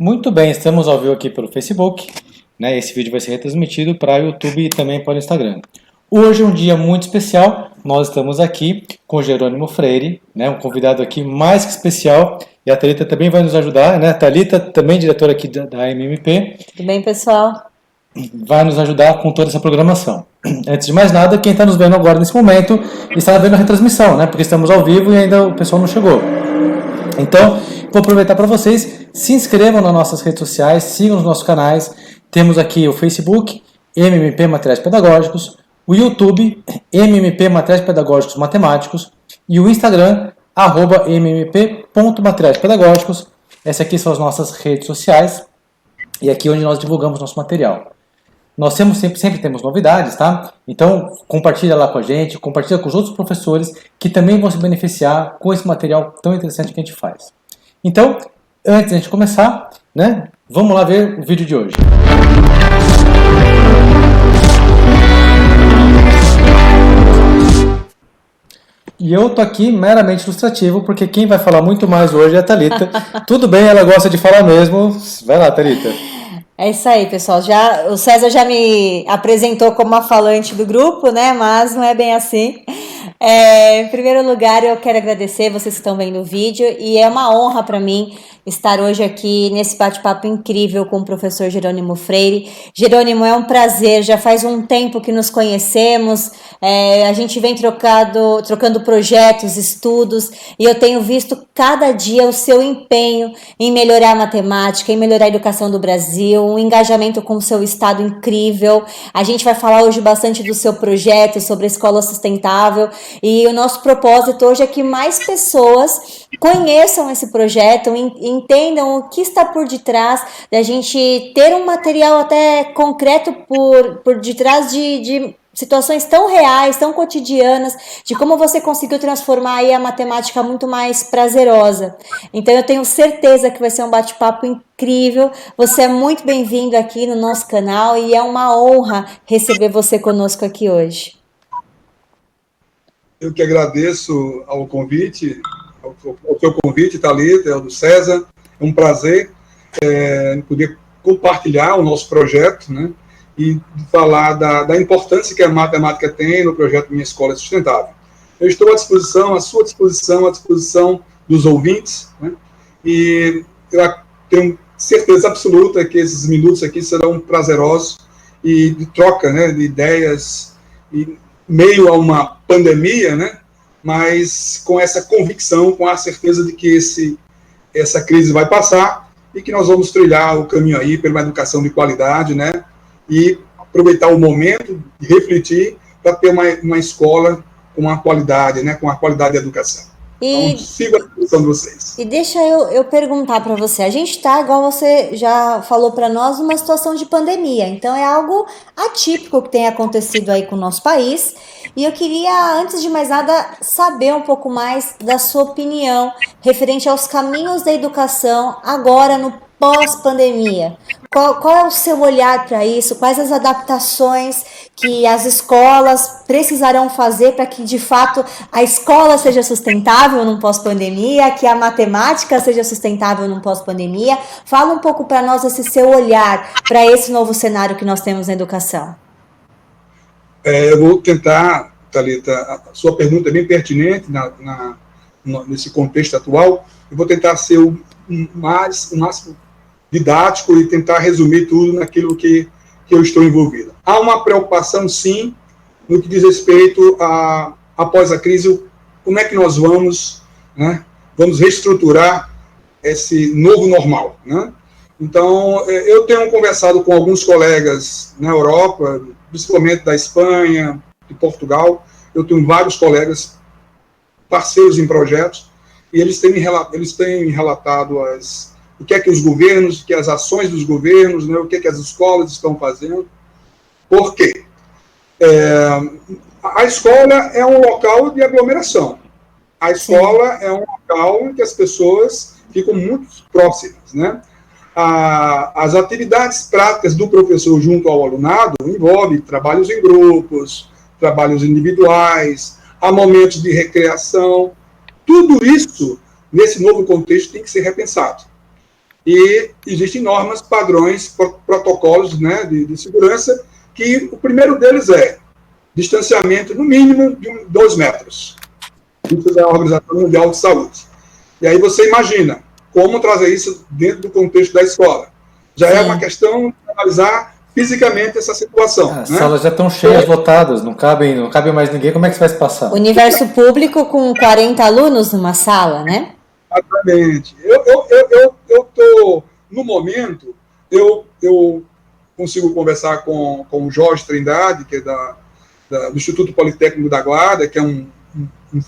Muito bem, estamos ao vivo aqui pelo Facebook, né? Esse vídeo vai ser retransmitido para o YouTube e também para o Instagram. Hoje é um dia muito especial, nós estamos aqui com o Jerônimo Freire, né? Um convidado aqui mais que especial, e a Thalita também vai nos ajudar, né? A Thalita, também diretora aqui da MMP. Tudo bem, pessoal? Vai nos ajudar com toda essa programação. Antes de mais nada, quem está nos vendo agora nesse momento está vendo a retransmissão, né? Porque estamos ao vivo e ainda o pessoal não chegou. Então, vou aproveitar para vocês, se inscrevam nas nossas redes sociais, sigam os nossos canais. Temos aqui o Facebook, MMP Materiais Pedagógicos, o YouTube, MMP Materiais Pedagógicos Matemáticos, e o Instagram, @mmp.materiaispedagógicos. Essas aqui são as nossas redes sociais, e aqui é onde nós divulgamos nosso material. Nós sempre temos novidades, tá? Então, compartilha lá com a gente, compartilha com os outros professores que também vão se beneficiar com esse material tão interessante que a gente faz. Então, antes de a gente começar, né? Vamos lá ver o vídeo de hoje. E eu tô aqui meramente ilustrativo, porque quem vai falar muito mais hoje é a Thalita. Tudo bem, ela gosta de falar mesmo. Vai lá, Thalita. É isso aí, pessoal. O César já me apresentou como a falante do grupo, né? Mas não é bem assim. Em primeiro lugar, eu quero agradecer vocês que estão vendo o vídeo, e é uma honra para mim estar hoje aqui nesse bate-papo incrível com o professor Jerônimo Freire. Jerônimo, é um prazer, já faz um tempo que nos conhecemos, a gente vem trocando projetos, estudos, e eu tenho visto cada dia o seu empenho em melhorar a matemática, em melhorar a educação do Brasil, um engajamento com o seu estado incrível. A gente vai falar hoje bastante do seu projeto, sobre a escola sustentável, e o nosso propósito hoje é que mais pessoas conheçam esse projeto, entendam o que está por detrás da gente ter um material até concreto por detrás de situações tão reais, tão cotidianas, de como você conseguiu transformar aí a matemática muito mais prazerosa. Então eu tenho certeza que vai ser um bate-papo incrível. Você é muito bem-vindo aqui no nosso canal e é uma honra receber você conosco aqui hoje. Eu que agradeço ao convite, ao seu convite, Thalita, ao do César. É um prazer poder compartilhar o nosso projeto, né? E falar da importância que a matemática tem no projeto Minha Escola Sustentável. Eu estou à disposição, à sua disposição, à disposição dos ouvintes, né? E eu tenho certeza absoluta que esses minutos aqui serão prazerosos e de troca, né, de ideias, e meio a uma pandemia, né? Mas com essa convicção, com a certeza de que essa crise vai passar e que nós vamos trilhar o caminho aí pela educação de qualidade, né? E aproveitar o momento de refletir para ter uma escola com uma qualidade, né? Com a qualidade da educação. Então, siga a discussão de vocês. E deixa eu perguntar para você. A gente está, igual você já falou para nós, numa situação de pandemia. Então, é algo atípico que tem acontecido aí com o nosso país. E eu queria, antes de mais nada, saber um pouco mais da sua opinião referente aos caminhos da educação agora no pós-pandemia. Qual é o seu olhar para isso? Quais as adaptações que as escolas precisarão fazer para que, de fato, a escola seja sustentável num pós-pandemia, que a matemática seja sustentável num pós-pandemia? Fala um pouco para nós esse seu olhar para esse novo cenário que nós temos na educação. Eu vou tentar, Thalita, a sua pergunta é bem pertinente nesse contexto atual. Eu vou tentar ser o máximo didático e tentar resumir tudo naquilo que eu estou envolvido. Há uma preocupação, sim, no que diz respeito após a crise, como é que nós vamos reestruturar esse novo normal, né? Então, eu tenho conversado com alguns colegas na Europa, principalmente da Espanha, de Portugal. Eu tenho vários colegas parceiros em projetos, e eles têm relatado o que é que os governos, o que as ações dos governos, né, o que é que as escolas estão fazendo. Por quê? A escola é um local de aglomeração. A escola é um local em que as pessoas ficam muito próximas, né? As atividades práticas do professor junto ao alunado envolvem trabalhos em grupos, trabalhos individuais, há momentos de recreação. Tudo isso, nesse novo contexto, tem que ser repensado. E existem normas, padrões, protocolos, né, de segurança, que o primeiro deles é distanciamento no mínimo de 2 metros. Isso é a Organização Mundial de Saúde. E aí você imagina como trazer isso dentro do contexto da escola. Já é uma questão de analisar fisicamente essa situação. As salas já estão cheias, lotadas, não cabe mais ninguém, como é que você vai se passar? Universo público com 40 alunos numa sala, né? Exatamente. Eu estou, no momento, eu consigo conversar com o Jorge Trindade, que é do Instituto Politécnico da Guarda, que é um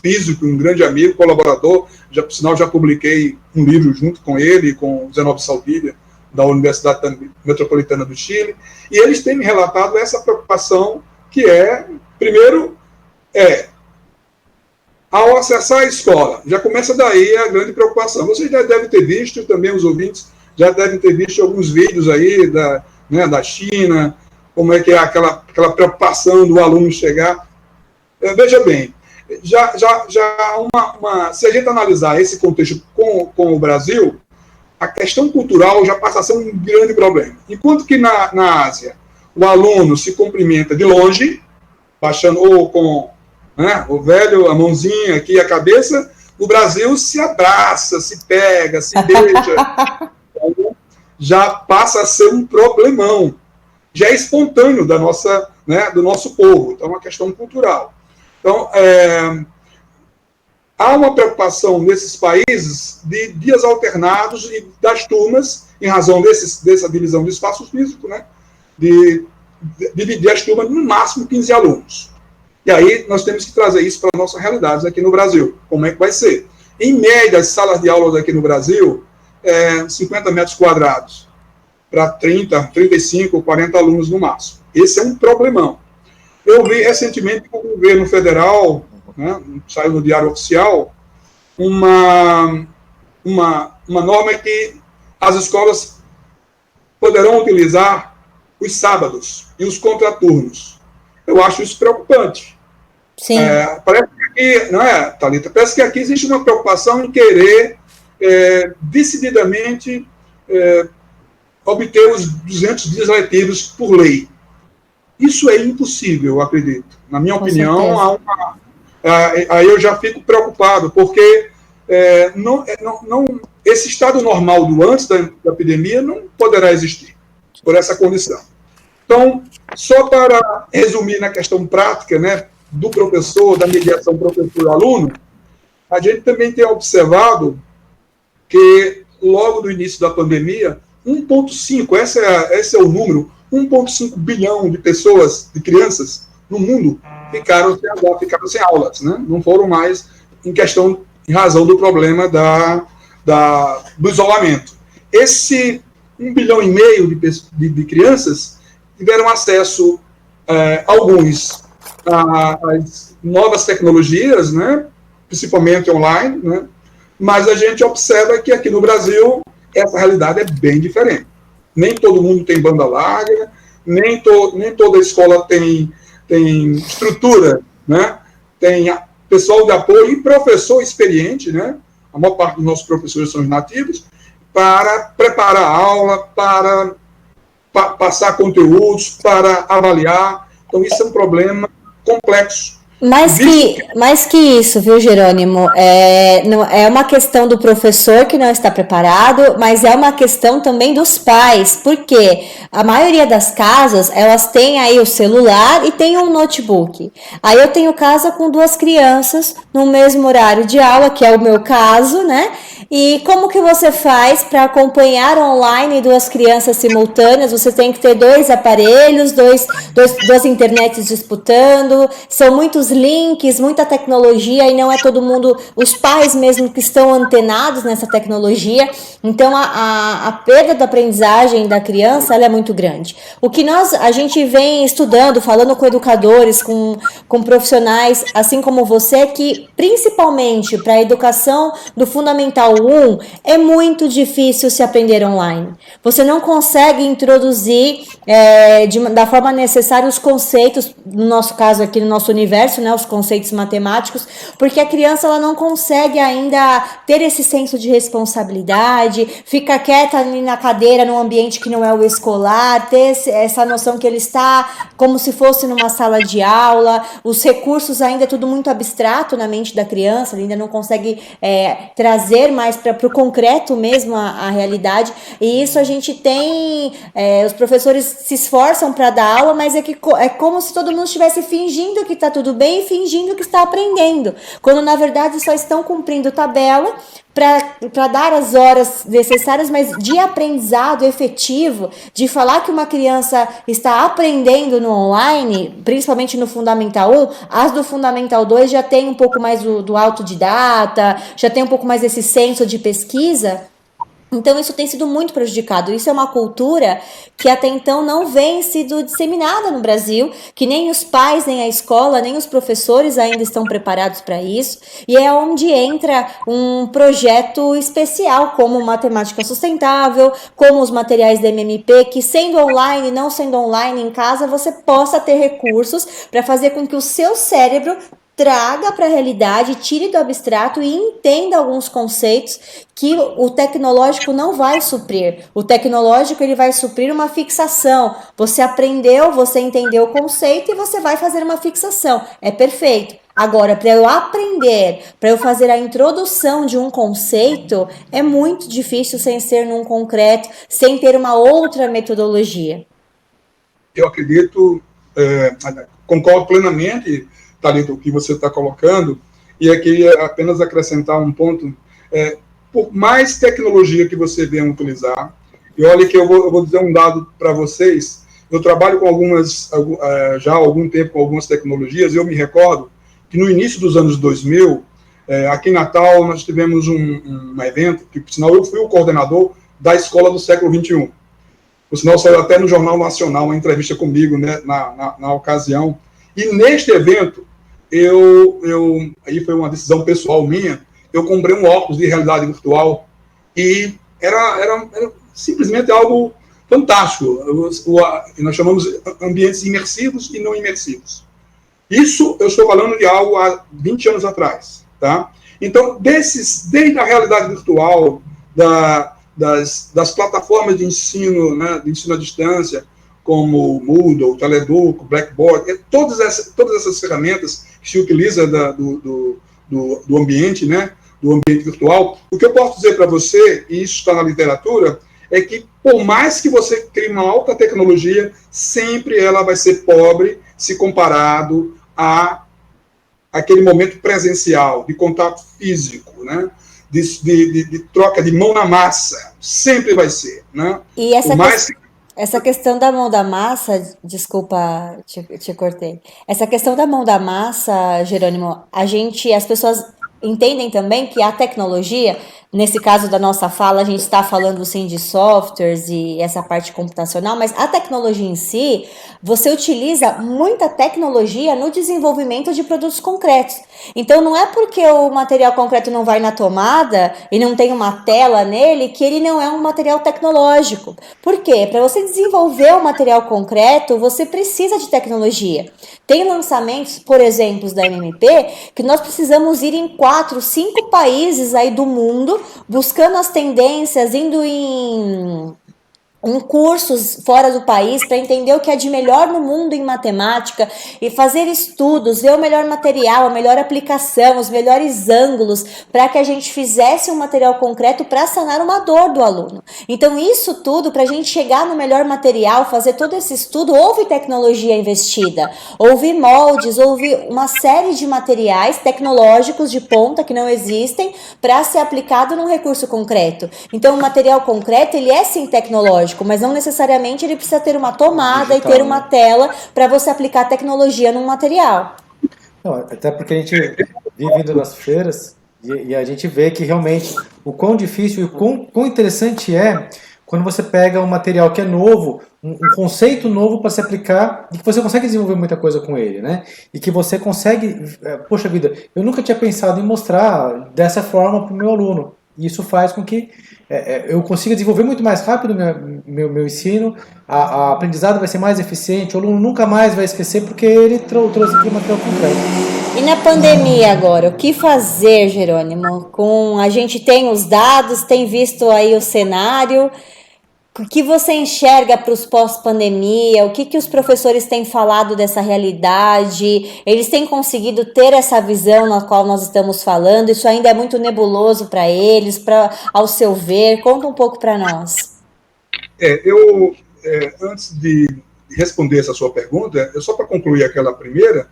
físico, um grande amigo, colaborador, por sinal já publiquei um livro junto com ele, com o Zenob Saldília, da Universidade Metropolitana do Chile, e eles têm me relatado essa preocupação que primeiro, ao acessar a escola, já começa daí a grande preocupação. Vocês já devem ter visto, também os ouvintes já devem ter visto alguns vídeos aí da China, como é que é aquela preocupação do aluno chegar. Veja bem, se a gente analisar esse contexto com o Brasil, a questão cultural já passa a ser um grande problema. Enquanto que na Ásia, o aluno se cumprimenta de longe, baixando ou com o velho, a mãozinha aqui, a cabeça, no Brasil se abraça, se pega, se beija. Já passa a ser um problemão. Já é espontâneo do nosso povo. Então, é uma questão cultural. Então, há uma preocupação nesses países de dias alternados e das turmas, em razão dessa divisão de espaço físico, né, de dividir as turmas no máximo 15 alunos. E aí nós temos que trazer isso para a nossa realidade aqui no Brasil. Como é que vai ser? Em média, as salas de aulas aqui no Brasil, 50 metros quadrados, para 30, 35, 40 alunos no máximo. Esse é um problemão. Eu vi recentemente com o governo federal, né, saiu no Diário Oficial, uma norma que as escolas poderão utilizar os sábados e os contraturnos. Eu acho isso preocupante. Sim. Parece que aqui, não é, Thalita? Parece que aqui existe uma preocupação em querer decididamente obter os 200 dias letivos por lei. Isso é impossível, eu acredito. Na minha opinião, aí eu já fico preocupado, porque esse estado normal do antes da epidemia não poderá existir por essa condição. Então, só para resumir na questão prática, né, do professor, da mediação professor-aluno, a gente também tem observado que, logo no início da pandemia, 1,5, esse é o número, 1,5 bilhão de pessoas, de crianças, no mundo, ficaram sem aulas, né? Não foram mais em razão do problema do isolamento. Esse 1,5 bilhão de crianças tiveram acesso, alguns, às novas tecnologias, né? Principalmente online, né? Mas a gente observa que aqui no Brasil essa realidade é bem diferente. Nem todo mundo tem banda larga, nem toda escola tem estrutura, né? Tem pessoal de apoio e professor experiente, né? A maior parte dos nossos professores são nativos, para preparar a aula, para passar conteúdos, para avaliar. Então, isso é um problema complexo. Mais que isso, viu, Jerônimo? É uma questão do professor que não está preparado, mas é uma questão também dos pais, porque a maioria das casas, elas têm aí o celular e tem um notebook. Aí eu tenho casa com 2 crianças no mesmo horário de aula, que é o meu caso, né? E como que você faz para acompanhar online 2 crianças simultâneas? Você tem que ter 2 aparelhos, duas internets disputando, são muitos links, muita tecnologia, e não é todo mundo, os pais mesmo que estão antenados nessa tecnologia. Então a perda da aprendizagem da criança, ela é muito grande. O que a gente vem estudando, falando com educadores, com profissionais, assim como você, que principalmente para a educação do Fundamental Fundamental 1, é muito difícil se aprender online. Você não consegue introduzir da forma necessária os conceitos, no nosso caso aqui, no nosso universo, né, os conceitos matemáticos, porque a criança ela não consegue ainda ter esse senso de responsabilidade, fica quieta ali na cadeira, num ambiente que não é o escolar, ter essa noção que ele está como se fosse numa sala de aula, os recursos ainda é tudo muito abstrato na mente da criança, ele ainda não consegue trazer mais para o concreto mesmo a realidade, e isso a gente tem, os professores se esforçam para dar aula, mas é como se todo mundo estivesse fingindo que está tudo bem e fingindo que está aprendendo, quando na verdade só estão cumprindo tabela para dar as horas necessárias, mas de aprendizado efetivo, de falar que uma criança está aprendendo no online, principalmente no Fundamental 1, as do Fundamental 2 já tem um pouco mais do autodidata, já tem um pouco mais esse senso de pesquisa. Então isso tem sido muito prejudicado. Isso é uma cultura que até então não vem sido disseminada no Brasil, que nem os pais, nem a escola, nem os professores ainda estão preparados para isso, e é onde entra um projeto especial como Matemática Sustentável, como os materiais da MMP, que sendo online, não sendo online em casa, você possa ter recursos para fazer com que o seu cérebro traga para a realidade, tire do abstrato e entenda alguns conceitos que o tecnológico não vai suprir. O tecnológico ele vai suprir uma fixação. Você aprendeu, você entendeu o conceito e você vai fazer uma fixação. É perfeito. Agora, para eu aprender, para eu fazer a introdução de um conceito, é muito difícil sem ser num concreto, sem ter uma outra metodologia. Eu acredito, concordo plenamente, Thalita, o que você está colocando, e aqui apenas acrescentar um ponto, por mais tecnologia que você venha utilizar, e olha que eu vou dizer um dado para vocês, eu trabalho com já há algum tempo com algumas tecnologias, e eu me recordo que no início dos anos 2000, aqui em Natal, nós tivemos um evento, que por sinal eu fui o coordenador da Escola do Século XXI. Por sinal, saiu até no Jornal Nacional uma entrevista comigo, né, na ocasião. E neste evento, aí foi uma decisão pessoal minha, eu comprei um óculos de realidade virtual e era simplesmente algo fantástico. Nós chamamos ambientes imersivos e não imersivos. Isso eu estou falando de algo há 20 anos atrás. Tá? Então, desde a realidade virtual, das plataformas de ensino, né, de ensino à distância, como o Moodle, o Teleduc, o Blackboard, todas essas ferramentas que se utiliza do ambiente, né, do ambiente virtual. O que eu posso dizer para você, e isso está na literatura, é que por mais que você crie uma alta tecnologia, sempre ela vai ser pobre se comparado a aquele momento presencial, de contato físico, né, de troca de mão na massa, sempre vai ser. Né? E essa questão da mão da massa, desculpa, te cortei. Essa questão da mão da massa, Jerônimo, as pessoas entendem também que a tecnologia, nesse caso da nossa fala, a gente está falando sim de softwares e essa parte computacional, mas a tecnologia em si, você utiliza muita tecnologia no desenvolvimento de produtos concretos. Então não é porque o material concreto não vai na tomada e não tem uma tela nele que ele não é um material tecnológico. Por quê? Para você desenvolver o material concreto, você precisa de tecnologia. Tem lançamentos, por exemplo, da MMP, que nós precisamos ir em 4, 5 países aí do mundo, buscando as tendências, indo em cursos fora do país para entender o que é de melhor no mundo em matemática e fazer estudos, ver o melhor material, a melhor aplicação, os melhores ângulos para que a gente fizesse um material concreto para sanar uma dor do aluno. Então isso tudo, para a gente chegar no melhor material, fazer todo esse estudo, houve tecnologia investida, houve moldes, houve uma série de materiais tecnológicos de ponta que não existem para ser aplicado num recurso concreto. Então o material concreto ele é sim tecnológico, mas não necessariamente ele precisa ter uma tomada digital, e ter uma tela para você aplicar a tecnologia num material. Não, até porque a gente vive indo nas feiras e a gente vê que realmente o quão difícil e o quão interessante é quando você pega um material que é novo, um conceito novo para se aplicar e que você consegue desenvolver muita coisa com ele, né? E que você consegue... Poxa vida, eu nunca tinha pensado em mostrar dessa forma para o meu aluno. E isso faz com que eu consiga desenvolver muito mais rápido meu ensino, a aprendizado vai ser mais eficiente, o aluno nunca mais vai esquecer porque ele trouxe aquele material concreto. E na pandemia agora, o que fazer, Jerônimo? A gente tem os dados, tem visto aí o cenário. O que você enxerga para os pós-pandemia? O que os professores têm falado dessa realidade? Eles têm conseguido ter essa visão na qual nós estamos falando? Isso ainda é muito nebuloso para eles, ao seu ver? Conta um pouco para nós. Antes de responder essa sua pergunta, só para concluir aquela primeira,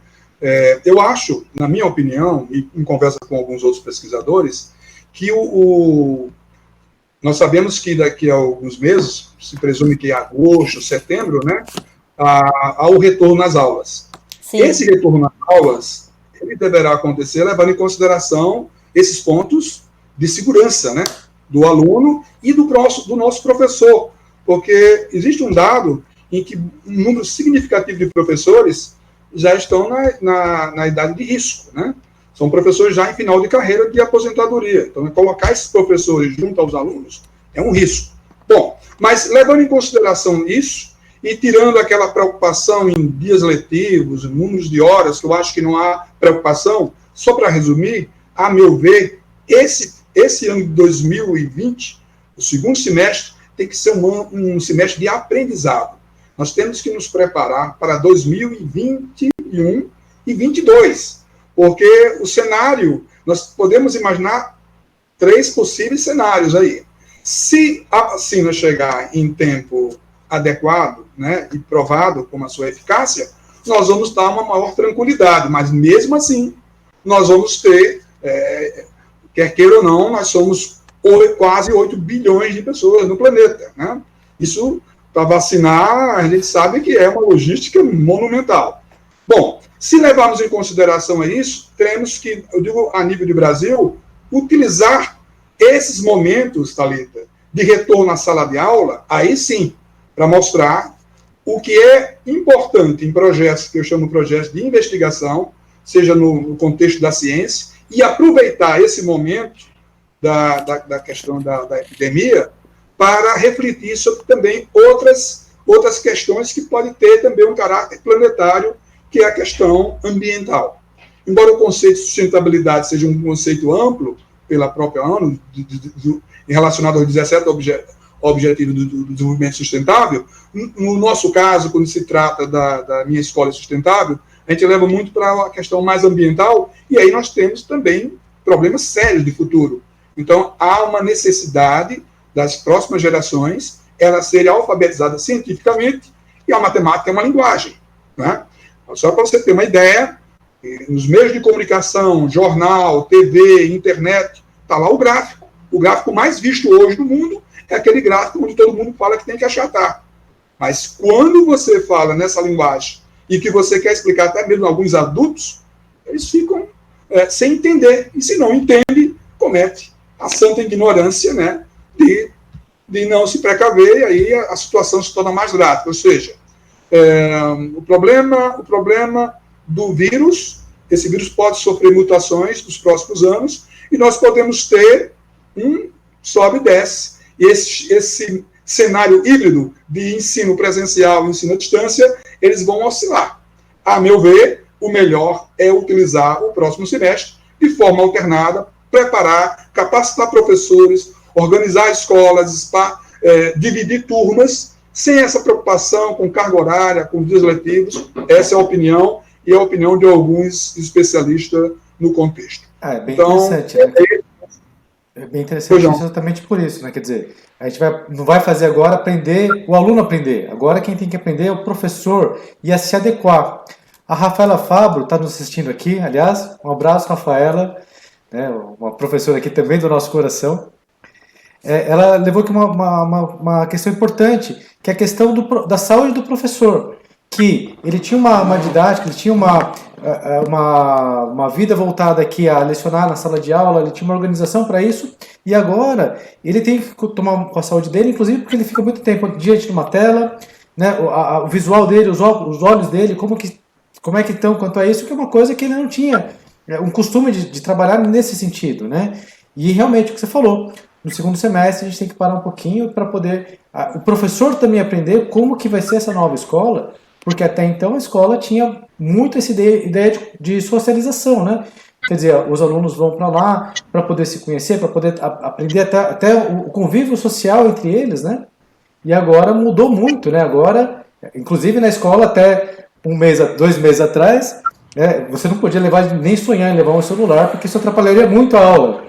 eu acho, na minha opinião, e em conversa com alguns outros pesquisadores, que nós sabemos que daqui a alguns meses, se presume que em agosto, setembro, né, há o retorno às aulas. Sim. Esse retorno às aulas, ele deverá acontecer levando em consideração esses pontos de segurança, né, do aluno e do nosso professor, porque existe um dado em que um número significativo de professores já estão na idade de risco, né? São professores já em final de carreira de aposentadoria. Então, colocar esses professores junto aos alunos é um risco. Bom, mas levando em consideração isso e tirando aquela preocupação em dias letivos, números de horas, que eu acho que não há preocupação, só para resumir, a meu ver, esse ano de 2020, o segundo semestre, tem que ser um semestre de aprendizado. Nós temos que nos preparar para 2021 e 2022. Porque o cenário, nós podemos imaginar 3 possíveis cenários aí. Se a vacina chegar em tempo adequado, né, e provado com a sua eficácia, nós vamos dar uma maior tranquilidade, mas mesmo assim, nós vamos ter, quer queira ou não, nós somos quase 8 bilhões de pessoas no planeta, né? Isso, para vacinar, a gente sabe que é uma logística monumental. Bom, se levarmos em consideração isso, teremos que, eu digo a nível de Brasil, utilizar esses momentos, Thalita, de retorno à sala de aula, aí sim, para mostrar o que é importante em projetos, que eu chamo de projetos de investigação, seja no contexto da ciência, e aproveitar esse momento da questão da epidemia para refletir sobre também outras questões que podem ter também um caráter planetário, que é a questão ambiental. Embora o conceito de sustentabilidade seja um conceito amplo, pela própria ONU, relacionado aos 17 Objetivos do Desenvolvimento Sustentável, no nosso caso, quando se trata da minha escola sustentável, a gente leva muito para a questão mais ambiental, e aí nós temos também problemas sérios de futuro. Então, há uma necessidade das próximas gerações elas serem alfabetizadas cientificamente, e a matemática é uma linguagem, né? Só para você ter uma ideia, nos meios de comunicação, jornal, TV, internet, está lá o gráfico. O gráfico mais visto hoje no mundo é aquele gráfico onde todo mundo fala que tem que achatar. Mas quando você fala nessa linguagem e que você quer explicar até mesmo a alguns adultos, eles ficam sem entender. E se não entende, comete a santa ignorância, né, de não se precaver, e aí a situação se torna mais grave. Ou seja, o problema do vírus, esse vírus pode sofrer mutações nos próximos anos, e nós podemos ter um sobe e desce. E esse cenário híbrido de ensino presencial e ensino à distância, eles vão oscilar. A meu ver, o melhor é utilizar o próximo semestre de forma alternada, preparar, capacitar professores, organizar escolas, dividir turmas, sem essa preocupação com carga horária, com dias letivos. Essa é a opinião, e é a opinião de alguns especialistas no contexto. É bem interessante, né? É bem interessante exatamente por isso, né? Quer dizer, a gente não vai fazer agora o aluno aprender. Agora quem tem que aprender é o professor e a se adequar. A Rafaela Fabro está nos assistindo aqui, aliás, um abraço, Rafaela, né? Uma professora aqui também do nosso coração. Ela levou aqui uma questão importante, que é a questão da saúde do professor, que ele tinha uma didática, ele tinha uma vida voltada aqui a lecionar na sala de aula, ele tinha uma organização para isso, e agora ele tem que tomar com a saúde dele, inclusive porque ele fica muito tempo diante de uma tela, né, o visual dele, os olhos dele, como é que estão quanto a isso, que é uma coisa que ele não tinha um costume de trabalhar nesse sentido, né? E realmente, o que você falou, no segundo semestre a gente tem que parar um pouquinho para poder o professor também aprender como que vai ser essa nova escola, porque até então a escola tinha muito essa ideia de socialização, né? Quer dizer, os alunos vão para lá para poder se conhecer, para poder aprender até o convívio social entre eles, né? E agora mudou muito, né? Agora, inclusive na escola, até 2 meses atrás, você não podia nem sonhar em levar um celular, porque isso atrapalharia muito a aula.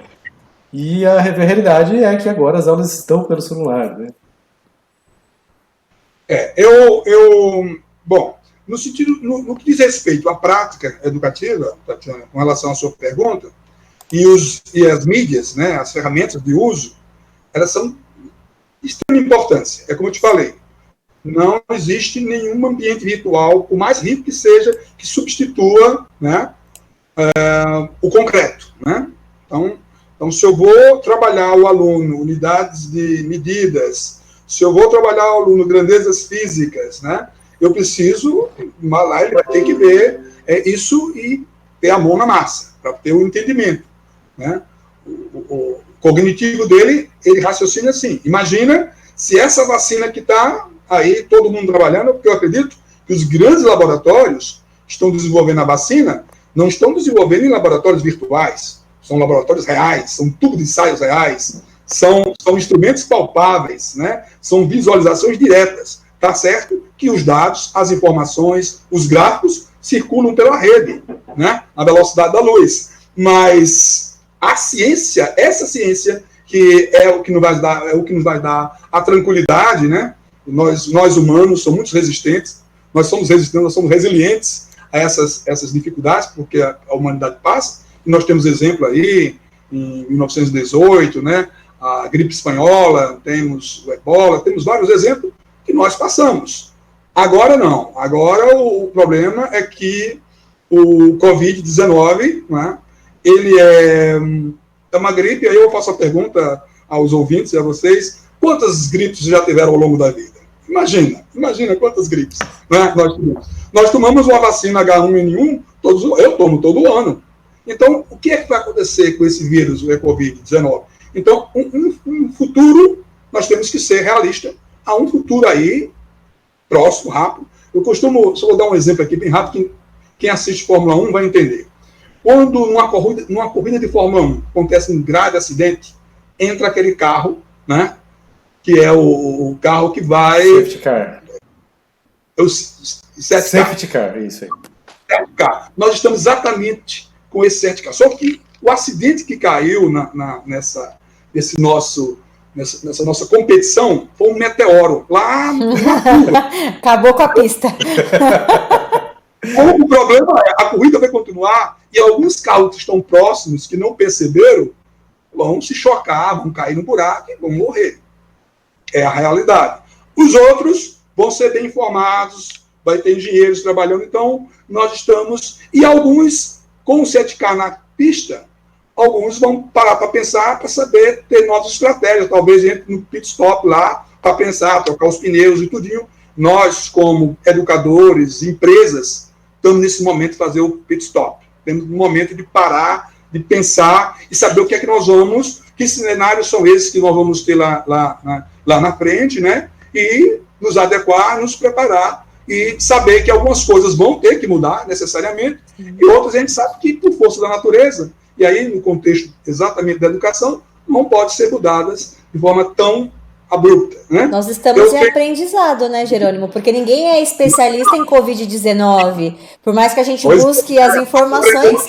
E a realidade é que agora as aulas estão pelo celular, né? Bom, no que diz respeito à prática educativa, Tatiana, com relação à sua pergunta, e as mídias, né, as ferramentas de uso, elas são de extrema importância. É como eu te falei, não existe nenhum ambiente virtual, por mais rico que seja, que substitua, né, o concreto, né? Então, se eu vou trabalhar o aluno unidades de medidas, se eu vou trabalhar o aluno grandezas físicas, né, eu preciso, lá ele vai ter que ver isso e ter a mão na massa, para ter o entendimento, né? O cognitivo dele, ele raciocina assim. Imagina se essa vacina que está aí, todo mundo trabalhando, porque eu acredito que os grandes laboratórios que estão desenvolvendo a vacina não estão desenvolvendo em laboratórios virtuais, são laboratórios reais, são tubos de ensaios reais, são instrumentos palpáveis, né? São visualizações diretas. Tá certo que os dados, as informações, os gráficos circulam pela rede, né? A velocidade da luz. Mas a ciência, essa ciência, que é o que nos vai dar a tranquilidade, né? Nós humanos somos muito resistentes, nós somos resilientes a essas dificuldades, porque a humanidade passa. E nós temos exemplo aí, em 1918, né? A gripe espanhola, temos o ebola, temos vários exemplos que nós passamos. Agora não. Agora o problema é que o Covid-19, né, ele é uma gripe, aí eu faço a pergunta aos ouvintes e a vocês, quantas gripes já tiveram ao longo da vida? Imagina quantas gripes, né, nós tomamos uma vacina H1N1, eu tomo todo ano. Então, o que é que vai acontecer com esse vírus, o Covid-19? Então, um futuro, nós temos que ser realistas, há um futuro aí, próximo, rápido. Só vou dar um exemplo aqui, bem rápido, quem assiste Fórmula 1 vai entender. Quando numa corrida de Fórmula 1 acontece um grave acidente, entra aquele carro, né, que é o carro que vai... Safety car. Safety car, isso aí. Safety car. Nós estamos exatamente com esse safety car. Só que o acidente que caiu nessa nossa competição foi um meteoro lá na curva. Acabou com a pista. O problema é, a corrida vai continuar e alguns carros que estão próximos, que não perceberam, vão se chocar, vão cair no buraco e vão morrer. É a realidade. Os outros vão ser bem informados, vai ter engenheiros trabalhando, então nós estamos... E alguns, com o 7K na pista, alguns vão parar para pensar, para saber ter novas estratégias. Talvez entre no pit stop lá, para pensar, trocar os pneus e tudinho. Nós, como educadores, empresas, estamos nesse momento de fazer o pit stop. Temos um momento de parar, de pensar e saber o que é que nós vamos, que cenários são esses que nós vamos ter lá na frente, né? E nos adequar, nos preparar e saber que algumas coisas vão ter que mudar necessariamente e outras a gente sabe que, por força da natureza, e aí, no contexto exatamente da educação, não pode ser mudadas de forma tão abrupta, né? Nós estamos em aprendizado, né, Jerônimo? Porque ninguém é especialista em Covid-19. Por mais que a gente busque as informações,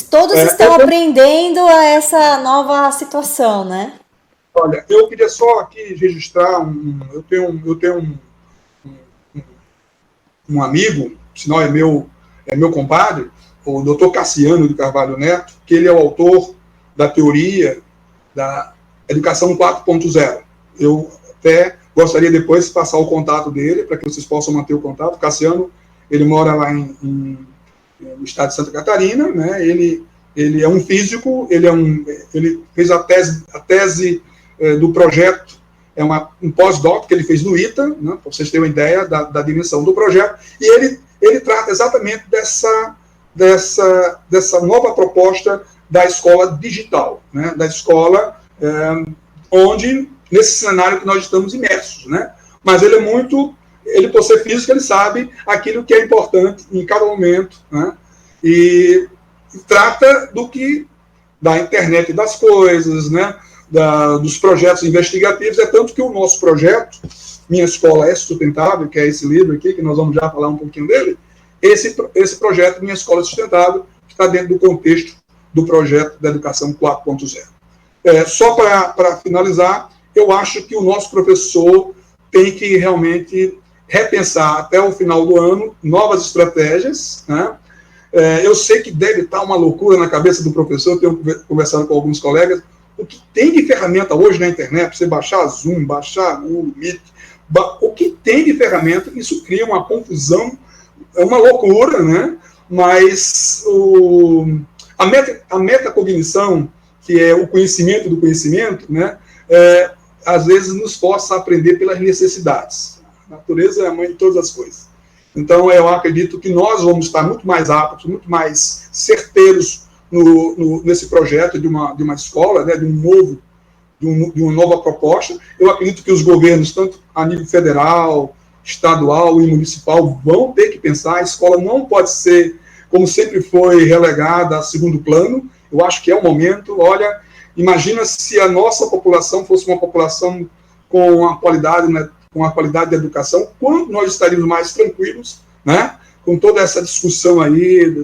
todos estão aprendendo a essa nova situação, né? Olha, eu queria só aqui registrar eu tenho um amigo, sinal é meu compadre, o Dr. Cassiano de Carvalho Neto, que ele é o autor da teoria da educação 4.0. Eu até gostaria depois de passar o contato dele, para que vocês possam manter o contato. O Cassiano, ele mora lá no estado de Santa Catarina, né? Ele é um físico, ele fez a tese do projeto, um pós-doc que ele fez no ITA, né? Para vocês terem uma ideia da dimensão do projeto, e ele trata exatamente dessa nova proposta da escola digital, né? Da escola onde, nesse cenário que nós estamos imersos, né? Mas ele por ser físico, ele sabe aquilo que é importante em cada momento, né? E trata da internet das coisas, né? Dos projetos investigativos, é tanto que o nosso projeto, Minha Escola é Sustentável, que é esse livro aqui, que nós vamos já falar um pouquinho dele, esse projeto, Minha Escola é Sustentável, está dentro do contexto do projeto da Educação 4.0. Só para finalizar, eu acho que o nosso professor tem que realmente repensar até o final do ano novas estratégias, né? Eu sei que deve estar uma loucura na cabeça do professor, tenho conversado com alguns colegas, o que tem de ferramenta hoje na internet, você baixar Zoom, baixar Google Meet, o que tem de ferramenta, isso cria uma confusão, é uma loucura, né? Mas a metacognição, que é o conhecimento do conhecimento, né? Às vezes nos força a aprender pelas necessidades. A natureza é a mãe de todas as coisas. Então, eu acredito que nós vamos estar muito mais aptos, muito mais certeiros nesse projeto de uma escola, né, de uma nova proposta. Eu acredito que os governos, tanto a nível federal, estadual e municipal, vão ter que pensar. A escola não pode ser, como sempre foi, relegada a segundo plano. Eu acho que é o momento. Olha, imagina se a nossa população fosse uma população com a qualidade, né, com a qualidade da educação, quanto nós estaríamos mais tranquilos, né, com toda essa discussão aí do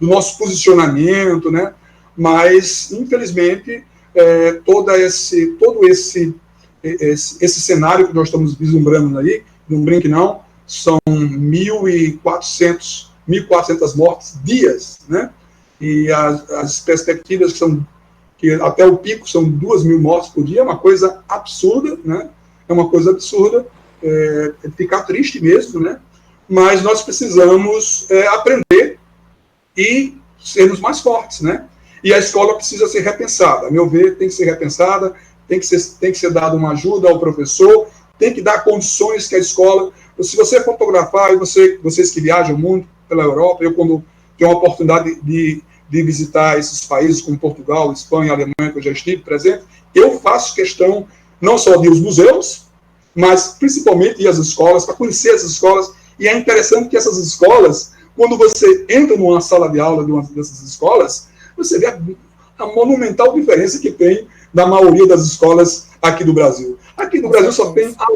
nosso posicionamento, né, mas, infelizmente, todo esse cenário que nós estamos vislumbrando aí, não brinque não, são 1.400 mortes dias, né, e as perspectivas que até o pico são 2.000 mortes por dia, é uma coisa absurda, né? É uma coisa absurda, ficar triste mesmo, né? Mas nós precisamos aprender e sermos mais fortes, né? E a escola precisa ser repensada, a meu ver, tem que ser repensada, tem que ser dada uma ajuda ao professor, tem que dar condições que a escola... Se você fotografar, e vocês que viajam muito pela Europa, eu quando tenho a oportunidade de visitar esses países como Portugal, Espanha, Alemanha, que eu já estive presente, eu faço questão não só de ir aos museus, mas principalmente ir às escolas, para conhecer as escolas, e é interessante que essas escolas, quando você entra numa sala de aula de uma dessas escolas, você vê a monumental diferença que tem da maioria das escolas aqui do Brasil. Aqui no Brasil só tem a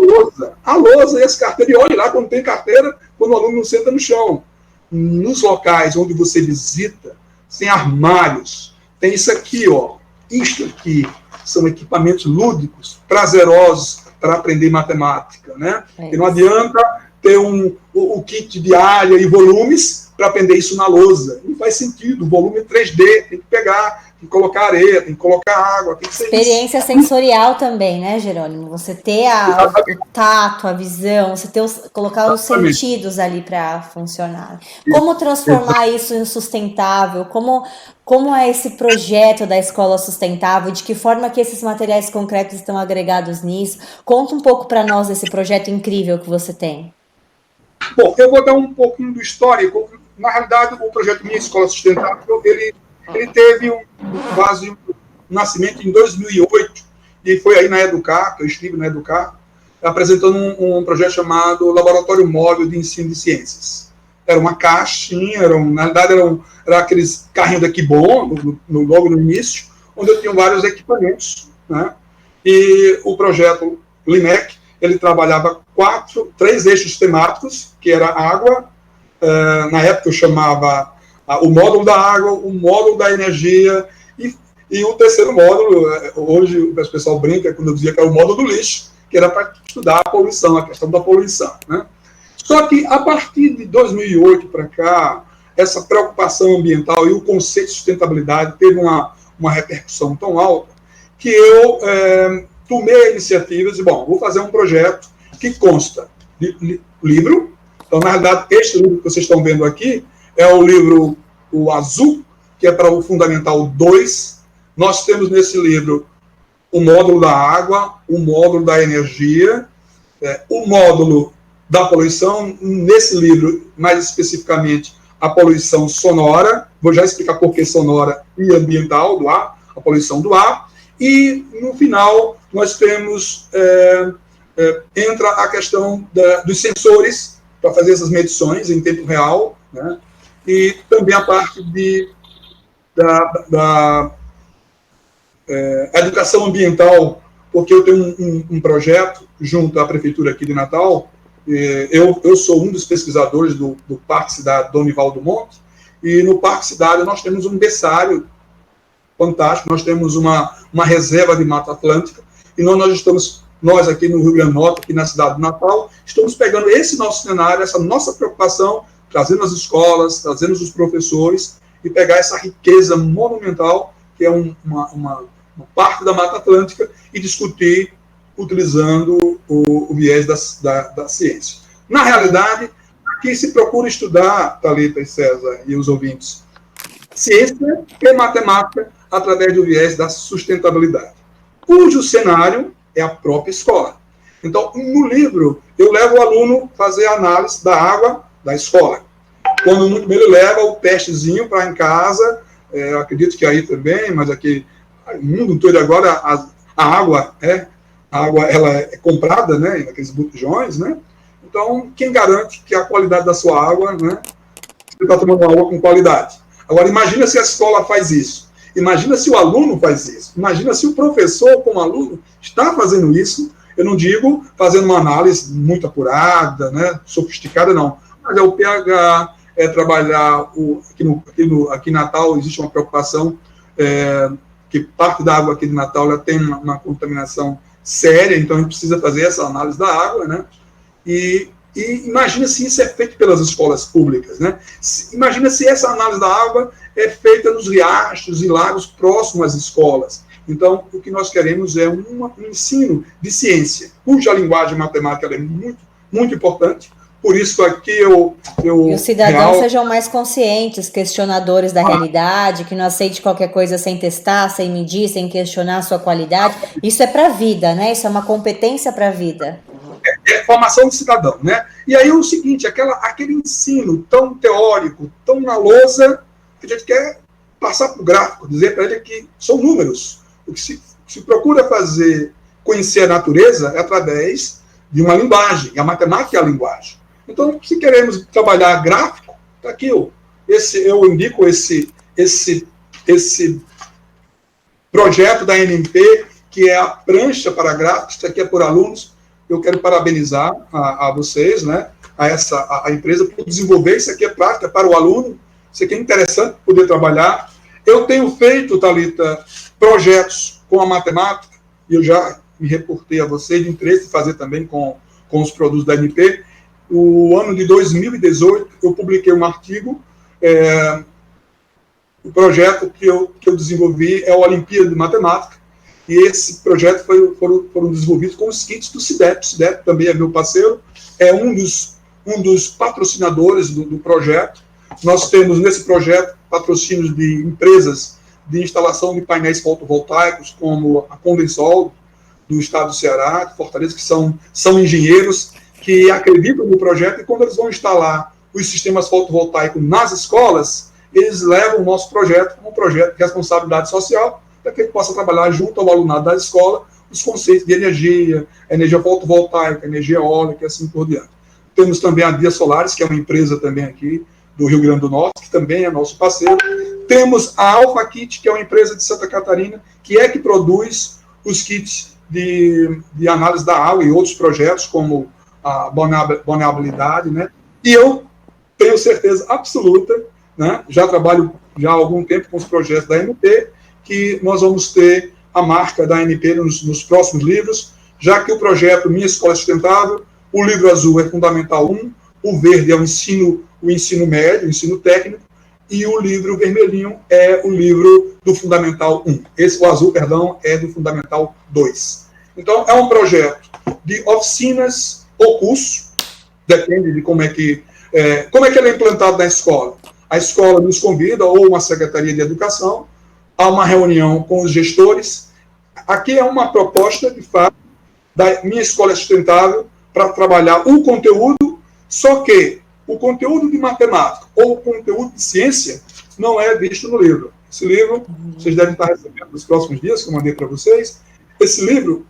lousa e as carteiras, e olhe lá quando tem carteira, quando o aluno não senta no chão. Nos locais onde você visita, tem armários, tem isso aqui, ó, isto aqui, são equipamentos lúdicos, prazerosos para aprender matemática, né? E não adianta ter o kit de área e volumes para aprender isso na lousa. Não faz sentido, o volume é 3D, tem que pegar, tem que colocar areia, tem que colocar água, tem que ser experiência sensorial também, né, Jerônimo? Você ter o tato, a visão, você colocar os sentidos ali para funcionar. Como transformar isso em sustentável? Como é esse projeto da escola sustentável? De que forma que esses materiais concretos estão agregados nisso? Conta um pouco para nós desse projeto incrível que você tem. Bom, eu vou dar um pouquinho do histórico. Na realidade, o projeto Minha Escola Sustentável, ele teve quase um nascimento em 2008, e foi aí na Educar, que eu estive na Educar, apresentando um projeto chamado Laboratório Móvel de Ensino de Ciências. Era uma caixinha, na realidade era aqueles carrinhos daqui bom, logo no início, onde eu tinha vários equipamentos, né? E o projeto LIMEC, ele trabalhava 3 eixos temáticos, que era água, na época eu chamava o módulo da água, o módulo da energia, e o terceiro módulo, hoje o pessoal brinca quando eu dizia que era o módulo do lixo, que era para estudar a poluição, a questão da poluição, né? Só que, a partir de 2008 para cá, essa preocupação ambiental e o conceito de sustentabilidade teve uma repercussão tão alta que eu tomei a iniciativa de, bom, vou fazer um projeto que consta de livro. Então, na realidade, este livro que vocês estão vendo aqui é o livro o azul, que é para o Fundamental 2. Nós temos nesse livro o módulo da água, o módulo da energia, o módulo da poluição, nesse livro, mais especificamente, a poluição sonora, vou já explicar por que sonora e ambiental do ar, a poluição do ar, e no final nós temos, entra a questão dos sensores para fazer essas medições em tempo real, né? E também a parte da educação ambiental, porque eu tenho um projeto junto à Prefeitura aqui de Natal. Eu sou um dos pesquisadores do Parque Cidade Donival do Monte, e no Parque Cidade nós temos um berçário fantástico, nós temos uma reserva de Mata Atlântica, e nós aqui no Rio Grande do Norte, aqui na cidade de Natal, estamos pegando esse nosso cenário, essa nossa preocupação, trazendo as escolas, trazendo os professores, e pegar essa riqueza monumental, que é uma parte da Mata Atlântica, e discutir utilizando o viés da ciência. Na realidade, aqui se procura estudar, Thalita e César e os ouvintes, ciência e matemática através do viés da sustentabilidade, cujo cenário é a própria escola. Então, no livro, eu levo o aluno a fazer a análise da água da escola. Quando muito bem ele leva o testezinho para em casa, eu acredito que aí também, mas aqui, no mundo todo agora, a água ela é comprada, né, naqueles botijões, né? Então, quem garante que a qualidade da sua água, né, você está tomando água com qualidade? Agora, imagina se a escola faz isso. Imagina se o aluno faz isso. Imagina se o professor, como aluno, está fazendo isso. Eu não digo fazendo uma análise muito apurada, né, sofisticada, não. Mas é o pH, trabalhar aqui em Natal existe uma preocupação que parte da água aqui de Natal ela tem uma contaminação séria, então a gente precisa fazer essa análise da água, né? E imagina se isso é feito pelas escolas públicas, né? Imagina se essa análise da água é feita nos riachos e lagos próximos às escolas. Então, o que nós queremos é um ensino de ciência, cuja linguagem matemática ela é muito, muito importante. Por isso aqui e os cidadãos sejam mais conscientes, questionadores da realidade, que não aceite qualquer coisa sem testar, sem medir, sem questionar a sua qualidade. Isso é para a vida, né? Isso é uma competência para a vida. É formação de cidadão, né? E aí o seguinte, aquele ensino tão teórico, tão na lousa, que a gente quer passar para o gráfico, dizer para ele que são números. O que se procura conhecer a natureza é através de uma linguagem, e a matemática é a linguagem. Então, se queremos trabalhar gráfico, está aqui, eu indico esse projeto da NMP, que é a prancha para gráficos, isso aqui é por alunos. Eu quero parabenizar a vocês, né, a empresa, por desenvolver isso aqui, é prática para o aluno, isso aqui é interessante poder trabalhar. Eu tenho feito, Thalita, projetos com a matemática, e eu já me reportei a vocês de interesse de fazer também com os produtos da NP. O ano de 2018, eu publiquei um artigo, o projeto que eu desenvolvi é a Olimpíada de Matemática, e esse projeto foram desenvolvidos com os kits do CIDEP. O CIDEP também é meu parceiro, é um dos patrocinadores do projeto. Nós temos nesse projeto patrocínios de empresas de instalação de painéis fotovoltaicos, como a Condensol, do estado do Ceará, de Fortaleza, que são engenheiros que acreditam no projeto, e quando eles vão instalar os sistemas fotovoltaicos nas escolas, eles levam o nosso projeto como um projeto de responsabilidade social, para que ele possa trabalhar junto ao alunado da escola os conceitos de energia fotovoltaica, energia eólica e assim por diante. Temos também a Dia Solares, que é uma empresa também aqui do Rio Grande do Norte, que também é nosso parceiro. Temos a Alpha Kit, que é uma empresa de Santa Catarina, que produz os kits de análise da água e outros projetos, como a boneabilidade, né? E eu tenho certeza absoluta, né? Já trabalho há algum tempo com os projetos da NP, que nós vamos ter a marca da NP nos próximos livros, já que o projeto Minha Escola Sustentável, o livro azul é Fundamental 1, o verde é o ensino médio, o ensino técnico, e o livro vermelhinho é o livro do Fundamental 1. O azul, perdão, é do Fundamental 2. Então, é um projeto de oficinas ou curso, depende de como é que ele é implantado na escola. A escola nos convida, ou uma secretaria de educação, a uma reunião com os gestores. Aqui é uma proposta, de fato, da Minha Escola Sustentável, para trabalhar o conteúdo, só que o conteúdo de matemática ou o conteúdo de ciência não é visto no livro. Esse livro, vocês devem estar recebendo nos próximos dias, que eu mandei para vocês. Esse livro,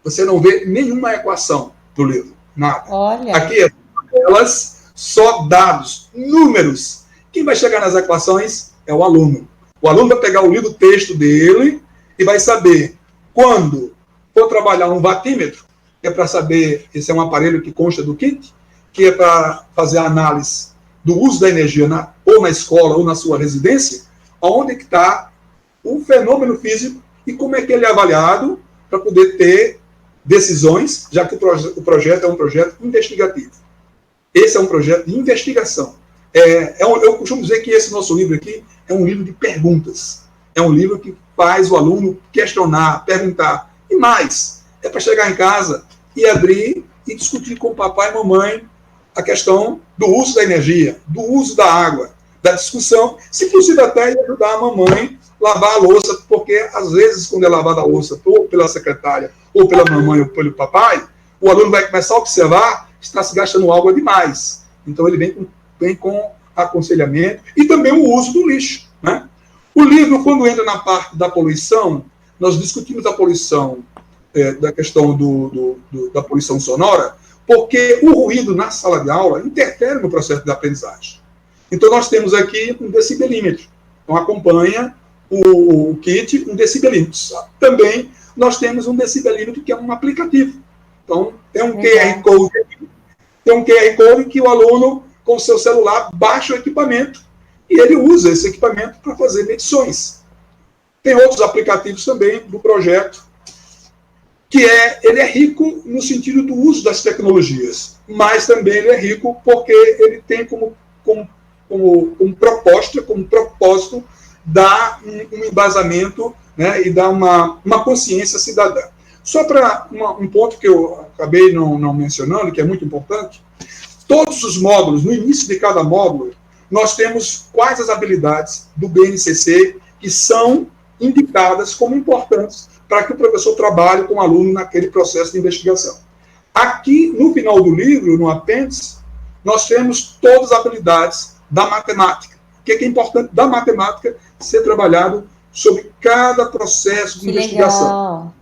você não vê nenhuma equação no livro, nada. Olha. Aqui é elas só dados, números. Quem vai chegar nas equações é o aluno. O aluno vai pegar o livro texto dele e vai saber quando for trabalhar um watímetro, que é para saber, esse é um aparelho que consta do kit, que é para fazer a análise do uso da energia ou na escola ou na sua residência, onde que está o fenômeno físico e como é que ele é avaliado para poder ter decisões, já que o projeto é um projeto investigativo. Esse é um projeto de investigação. Eu costumo dizer que esse nosso livro aqui é um livro de perguntas. É um livro que faz o aluno questionar, perguntar. E mais, é para chegar em casa e abrir e discutir com o papai e mamãe a questão do uso da energia, do uso da água, da discussão, se possível até ajudar a mamãe a lavar a louça, porque às vezes quando é lavada a louça ou pela secretária, ou pela mamãe ou pelo papai, o aluno vai começar a observar que está se gastando água demais. Então ele vem com aconselhamento e também o uso do lixo, né? O livro, quando entra na parte da poluição, nós discutimos a poluição, da questão da poluição sonora, porque o ruído na sala de aula interfere no processo de aprendizagem. Então nós temos aqui um decibelímetro. Então acompanha o kit um decibelímetro. Também nós temos um decibelímetro que é um aplicativo. Então tem um QR Code, que o aluno com o seu celular baixa o equipamento e ele usa esse equipamento para fazer medições. Tem outros aplicativos também do projeto, que ele é rico no sentido do uso das tecnologias, mas também ele é rico porque ele tem como proposta, como propósito, dar um embasamento, né, e dar uma consciência cidadã. Só para um ponto que eu acabei não mencionando, que é muito importante, todos os módulos, no início de cada módulo, nós temos quais as habilidades do BNCC que são indicadas como importantes para que o professor trabalhe com o aluno naquele processo de investigação. Aqui, no final do livro, no apêndice, nós temos todas as habilidades da matemática. O que é importante da matemática ser trabalhado sobre cada processo de investigação. Legal.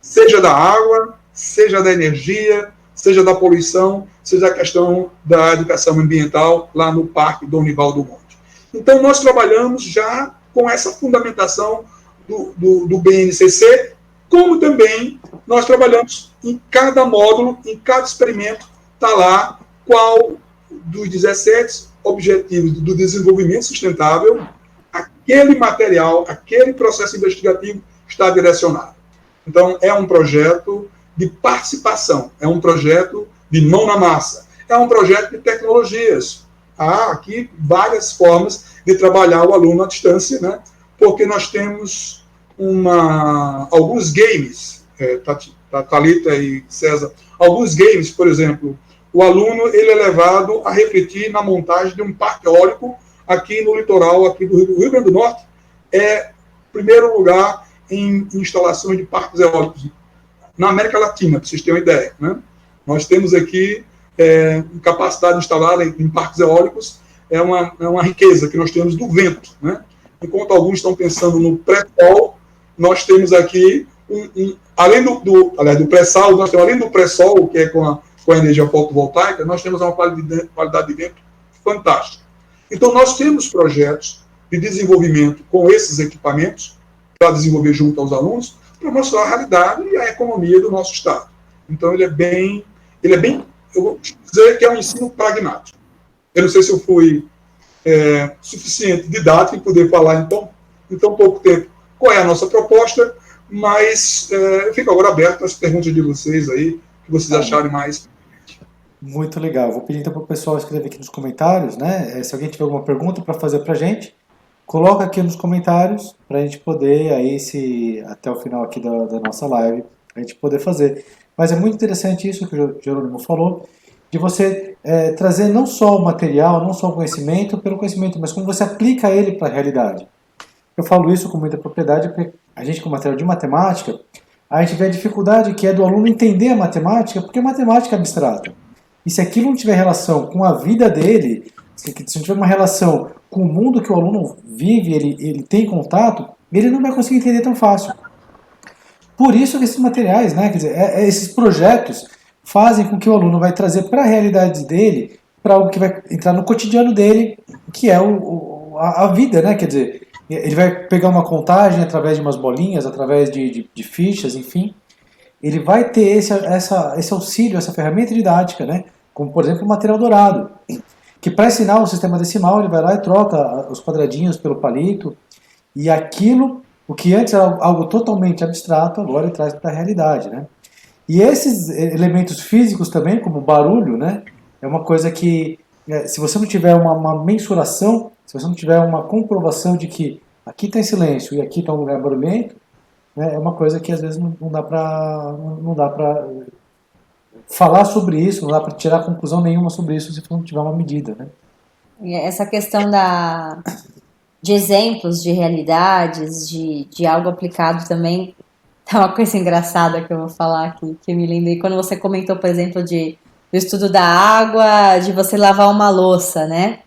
Seja da água, seja da energia, seja da poluição, seja a questão da educação ambiental lá no Parque Dom Nivaldo Monte. Então, nós trabalhamos já com essa fundamentação do BNCC, como também nós trabalhamos em cada módulo, em cada experimento, está lá qual dos 17 objetivos do desenvolvimento sustentável, aquele material, aquele processo investigativo está direcionado. Então, é um projeto de participação, é um projeto de mão na massa, é um projeto de tecnologias. Há aqui várias formas de trabalhar o aluno à distância, né? Porque nós temos alguns games, Thalita e César, alguns games, por exemplo, o aluno ele é levado a refletir na montagem de um parque eólico aqui no litoral aqui do Rio Grande do Norte, primeiro lugar em instalações de parques eólicos na América Latina, para vocês terem uma ideia, né? Nós temos aqui capacidade instalada em parques eólicos, é uma riqueza que nós temos do vento, né? Enquanto alguns estão pensando no pré-sol, nós temos aqui, além do pré-sal, nós temos além do pré-sol, que é com a energia fotovoltaica, nós temos uma qualidade de vento fantástica. Então, nós temos projetos de desenvolvimento com esses equipamentos, para desenvolver junto aos alunos, para mostrar a realidade e a economia do nosso Estado. Então, ele é bem, eu vou dizer que é um ensino pragmático. Eu não sei se eu fui suficiente didático em poder falar em tão pouco tempo qual é a nossa proposta, mas eu fico agora aberto às perguntas de vocês aí, que vocês acharem mais. Muito legal. Vou pedir então para o pessoal escrever aqui nos comentários, né? Se alguém tiver alguma pergunta para fazer para a gente, coloca aqui nos comentários para a gente poder, aí até o final aqui da nossa live, a gente poder fazer. Mas é muito interessante isso que o Jerônimo falou, de você trazer não só o material, não só o conhecimento pelo conhecimento, mas como você aplica ele para a realidade. Eu falo isso com muita propriedade porque a gente, com material de matemática, a gente vê a dificuldade que é do aluno entender a matemática, porque a matemática é abstrata. E se aquilo não tiver relação com a vida dele, se não tiver uma relação com o mundo que o aluno vive, ele tem contato, ele não vai conseguir entender tão fácil. Por isso que esses materiais, né, quer dizer, esses projetos fazem com que o aluno vai trazer para a realidade dele, para algo que vai entrar no cotidiano dele, que é a vida, né, quer dizer, ele vai pegar uma contagem através de umas bolinhas, através de fichas, enfim, ele vai ter esse auxílio, essa ferramenta didática, né, como por exemplo o material dourado, que para ensinar o sistema decimal ele vai lá e troca os quadradinhos pelo palito, e aquilo, o que antes era algo totalmente abstrato, agora ele traz para a realidade, né? E esses elementos físicos também, como o barulho, né? É uma coisa que, se você não tiver uma mensuração, se você não tiver uma comprovação de que aqui está em silêncio e aqui está um lugar barulhento, né? É uma coisa que às vezes não dá para falar sobre isso, não dá para tirar conclusão nenhuma sobre isso se você não tiver uma medida, né? E essa questão de exemplos, de realidades, de algo aplicado também, é uma coisa engraçada que eu vou falar aqui, que eu me lembrei quando você comentou, por exemplo, do estudo da água, de você lavar uma louça, né?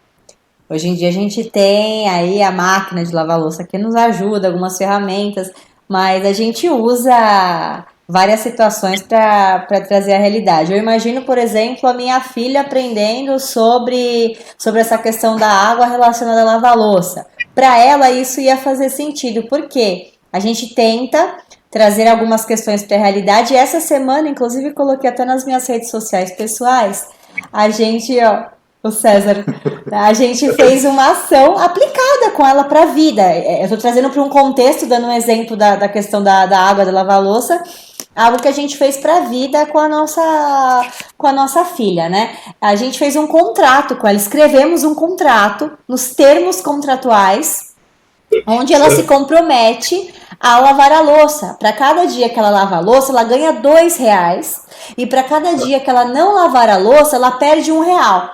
Hoje em dia a gente tem aí a máquina de lavar louça que nos ajuda, algumas ferramentas, mas a gente usa várias situações para trazer a realidade. Eu imagino, por exemplo, a minha filha aprendendo sobre essa questão da água relacionada a lavar louça. Para ela isso ia fazer sentido, porque a gente tenta trazer algumas questões para a realidade. E essa semana, inclusive, coloquei até nas minhas redes sociais pessoais, a gente, o César, a gente fez uma ação aplicada com ela para a vida. Eu estou trazendo para um contexto, dando um exemplo da questão da água, da lavar louça, algo que a gente fez para a vida com a nossa filha, né? A gente fez um contrato com ela, escrevemos um contrato nos termos contratuais, onde ela se compromete a lavar a louça. Para cada dia que ela lava a louça, ela ganha R$2, e para cada dia que ela não lavar a louça, ela perde R$1.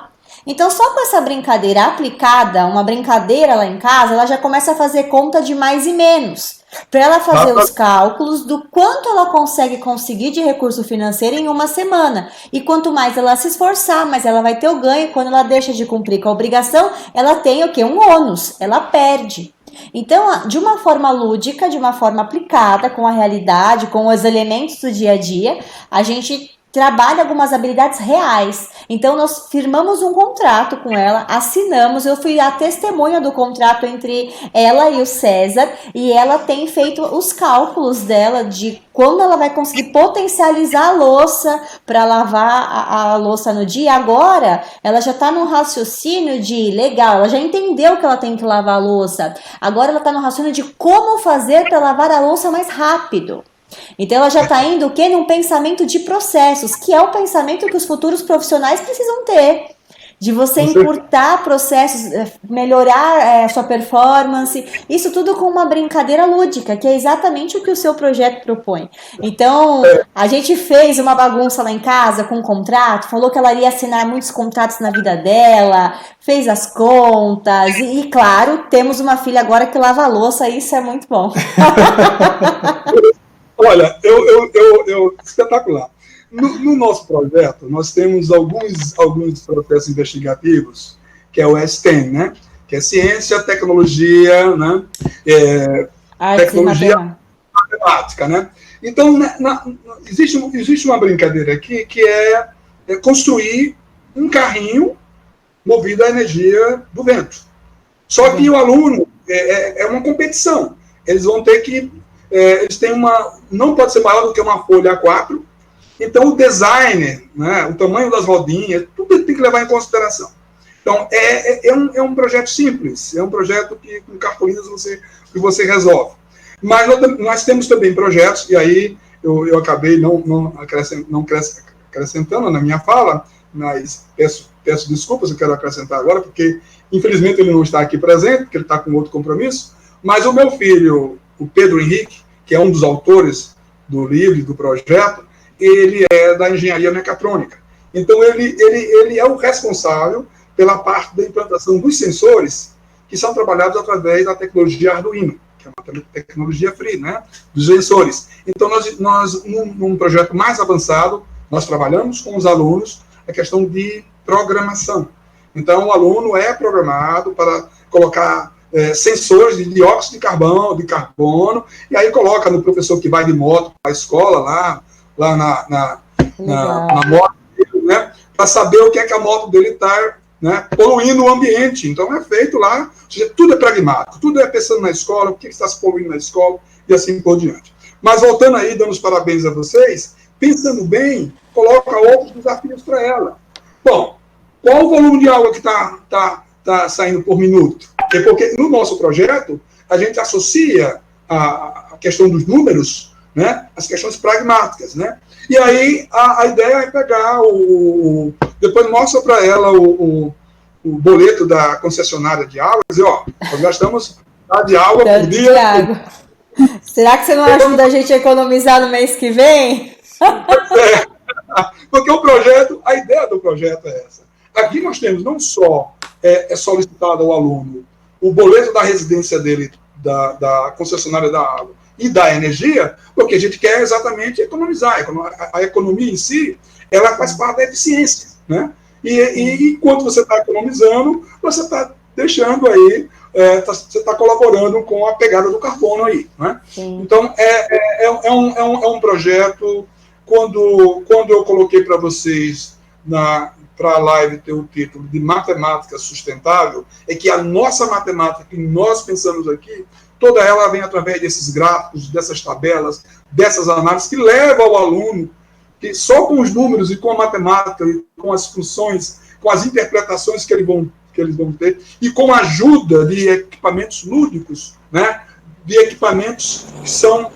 Então, só com essa brincadeira aplicada, uma brincadeira lá em casa, ela já começa a fazer conta de mais e menos, para ela fazer os cálculos do quanto ela conseguir de recurso financeiro em uma semana. E quanto mais ela se esforçar, mais ela vai ter o ganho. Quando ela deixa de cumprir com a obrigação, ela tem o quê? Um ônus, ela perde. Então, de uma forma lúdica, de uma forma aplicada, com a realidade, com os elementos do dia a dia, a gente trabalha algumas habilidades reais. Então, nós firmamos um contrato com ela, assinamos, eu fui a testemunha do contrato entre ela e o César, e ela tem feito os cálculos dela de quando ela vai conseguir potencializar a louça para lavar a louça no dia. Agora, ela já está no raciocínio de, legal, ela já entendeu que ela tem que lavar a louça, agora ela está no raciocínio de como fazer para lavar a louça mais rápido. Então ela já está indo o quê? Num pensamento de processos, que é o pensamento que os futuros profissionais precisam ter. De você encurtar processos, melhorar a sua performance, isso tudo com uma brincadeira lúdica, que é exatamente o que o seu projeto propõe. Então, a gente fez uma bagunça lá em casa com um contrato, falou que ela iria assinar muitos contratos na vida dela, fez as contas, e claro, temos uma filha agora que lava a louça, e isso é muito bom. Olha, espetacular. No nosso projeto, nós temos alguns processos investigativos, que é o STEM, né? Que é ciência, tecnologia, né? Tecnologia matemática, né? Então, existe uma brincadeira aqui que é construir um carrinho movido à energia do vento. Só que o aluno é uma competição. Eles vão ter que eles têm não pode ser maior do que uma folha A4, então o design, né, o tamanho das rodinhas, tudo tem que levar em consideração. Então, é um projeto simples, é um projeto que com cartolinas você resolve. Mas nós temos também projetos, e aí eu acabei não acrescentando na minha fala, mas peço desculpas, eu quero acrescentar agora, porque infelizmente ele não está aqui presente, porque ele está com outro compromisso, mas o meu filho, o Pedro Henrique, que é um dos autores do livro, do projeto, ele é da engenharia mecatrônica. Então, ele é o responsável pela parte da implantação dos sensores que são trabalhados através da tecnologia Arduino, que é uma tecnologia free, né, dos sensores. Então, nós num projeto mais avançado, nós trabalhamos com os alunos a questão de programação. Então, o aluno é programado para colocar sensores de dióxido de carbono, e aí coloca no professor que vai de moto para a escola, lá na moto dele, né, para saber o que é que a moto dele está, né, poluindo o ambiente. Então, é feito lá, ou seja, tudo é pragmático, tudo é pensando na escola, o que está se poluindo na escola, e assim por diante. Mas, voltando aí, dando os parabéns a vocês, pensando bem, coloca outros desafios para ela. Bom, qual o volume de água que está saindo por minuto? É porque no nosso projeto, a gente associa a questão dos números, né, às questões pragmáticas, né? E aí a ideia é pegar depois mostra para ela o boleto da concessionária de água e dizer, ó, nós gastamos de água por dia. De água. Será que você não ajuda a gente a economizar no mês que vem? Porque a ideia do projeto é essa. Aqui nós temos não só solicitado ao aluno o boleto da residência dele, da concessionária da água e da energia, porque a gente quer exatamente economizar. A economia em si, ela faz parte da eficiência, né? E enquanto você está economizando, você está deixando aí, você está colaborando com a pegada do carbono aí, né? Então, é um projeto. Quando eu coloquei para vocês para a live ter o título de Matemática Sustentável, é que a nossa matemática que nós pensamos aqui, toda ela vem através desses gráficos, dessas tabelas, dessas análises, que levam ao aluno, que só com os números e com a matemática, e com as funções, com as interpretações que eles vão ter, e com a ajuda de equipamentos lúdicos, né, de equipamentos que são,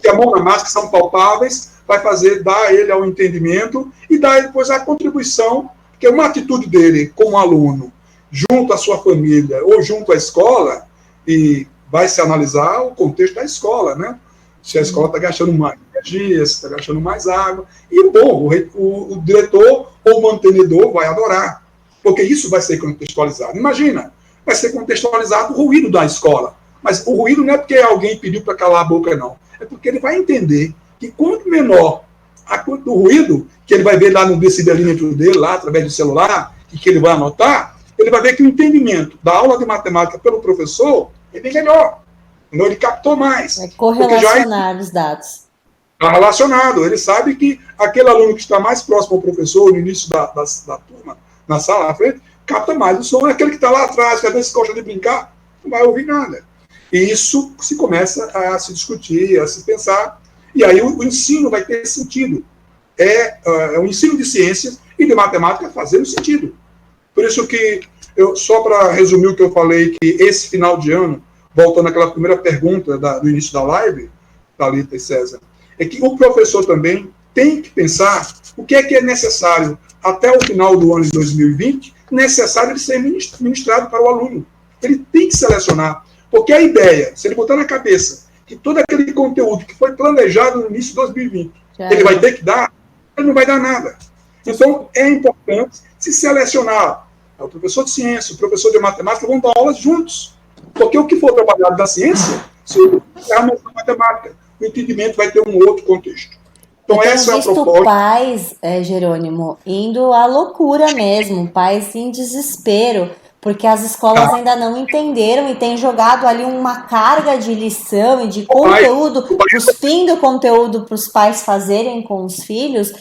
que a mão na massa, que são palpáveis, vai dar a ele ao entendimento e dar depois a contribuição, que é uma atitude dele como aluno, junto à sua família ou junto à escola, e vai se analisar o contexto da escola, né? Se a escola está gastando mais energia, se está gastando mais água, e bom, o diretor ou o mantenedor vai adorar, porque isso vai ser contextualizado. Imagina, vai ser contextualizado o ruído da escola, mas o ruído não é porque alguém pediu para calar a boca, não, é porque ele vai entender que quanto menor o ruído, que ele vai ver lá no decibelímetro dele, lá através do celular, e que ele vai anotar, ele vai ver que o entendimento da aula de matemática pelo professor é bem melhor. Então, ele captou mais. Vai correlacionar os dados. Está relacionado. Ele sabe que aquele aluno que está mais próximo ao professor, no início da turma, na sala, na frente, capta mais o som. Aquele que está lá atrás, que às vezes gosta de brincar, não vai ouvir nada. E isso se começa a se discutir, a se pensar. E aí o ensino vai ter sentido. O ensino de ciências e de matemática fazendo sentido. Por isso que, só para resumir o que eu falei, que esse final de ano, voltando àquela primeira pergunta do início da live, Thalita e César, é que o professor também tem que pensar o que é necessário até o final do ano de 2020, necessário de ser ministrado para o aluno. Ele tem que selecionar, porque a ideia, se ele botar na cabeça que todo aquele conteúdo que foi planejado no início de 2020, ele vai ter que dar, ele não vai dar nada. Então, é importante se selecionar. O professor de ciência, o professor de matemática vão dar aulas juntos. Porque o que for trabalhado da ciência, se é a mesma matemática, o entendimento vai ter um outro contexto. Então, essa é a proposta. Pais, Jerônimo, indo à loucura mesmo, pais em desespero, porque as escolas ainda não entenderam e têm jogado ali uma carga de lição e de conteúdo, cuspindo conteúdo para os pais fazerem com os filhos,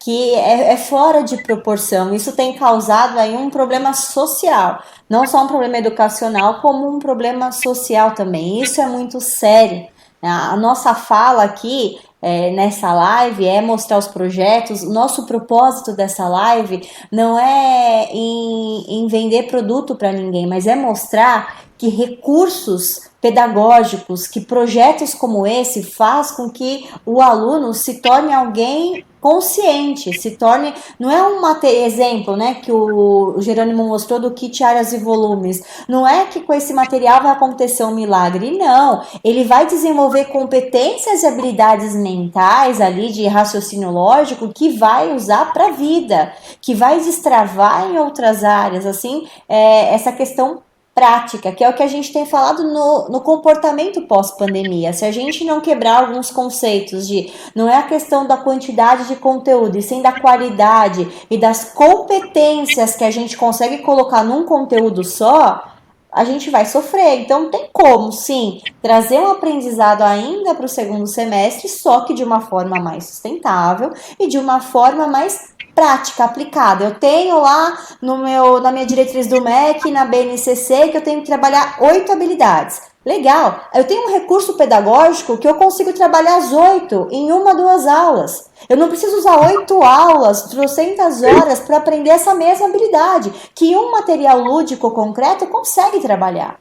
que é fora de proporção. Isso tem causado aí um problema social, não só um problema educacional, como um problema social também. Isso é muito sério. A nossa fala aqui, nessa live, é mostrar os projetos. Nosso propósito dessa live não é em vender produto para ninguém, mas é mostrar que recursos pedagógicos, que projetos como esse faz com que o aluno se torne alguém consciente, se torne, não é um exemplo, né, que o Jerônimo mostrou do kit áreas e volumes, não é que com esse material vai acontecer um milagre, não, ele vai desenvolver competências e habilidades mentais ali de raciocínio lógico que vai usar para a vida, que vai destravar em outras áreas, assim, essa questão prática, que é o que a gente tem falado no comportamento pós-pandemia. Se a gente não quebrar alguns conceitos de não é a questão da quantidade de conteúdo, e sim da qualidade e das competências que a gente consegue colocar num conteúdo só, a gente vai sofrer. Então tem como, sim, trazer um aprendizado ainda para o segundo semestre, só que de uma forma mais sustentável e de uma forma mais prática, aplicada. Eu tenho lá na minha diretriz do MEC, na BNCC, que eu tenho que trabalhar 8 habilidades. Legal, eu tenho um recurso pedagógico que eu consigo trabalhar as 8 em 1, 2 aulas. Eu não preciso usar 8 aulas, 300 horas para aprender essa mesma habilidade, que um material lúdico concreto consegue trabalhar.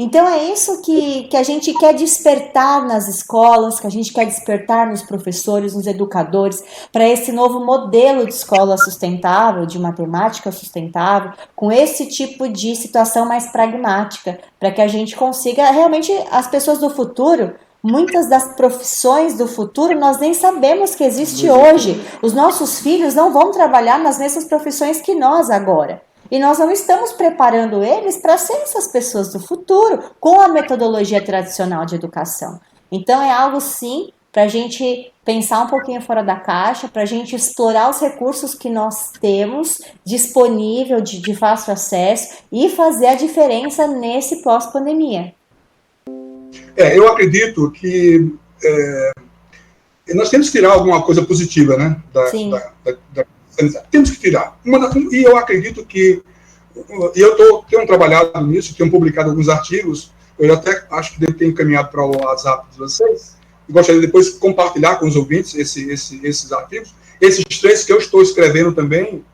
Então é isso que a gente quer despertar nas escolas, que a gente quer despertar nos professores, nos educadores, para esse novo modelo de escola sustentável, de matemática sustentável, com esse tipo de situação mais pragmática, para que a gente consiga realmente, as pessoas do futuro, muitas das profissões do futuro nós nem sabemos que existe hoje. Os nossos filhos não vão trabalhar nas mesmas profissões que nós agora. E nós não estamos preparando eles para serem essas pessoas do futuro com a metodologia tradicional de educação. Então é algo, sim, para a gente pensar um pouquinho fora da caixa, para a gente explorar os recursos que nós temos disponível de fácil acesso e fazer a diferença nesse pós-pandemia. Eu acredito que nós temos que tirar alguma coisa positiva, né? Temos que tirar. E eu acredito que, tenho trabalhado nisso, tenho publicado alguns artigos, eu até acho que devo ter encaminhado para o WhatsApp de vocês, e gostaria depois de compartilhar com os ouvintes esses artigos, esses 3 que eu estou escrevendo também,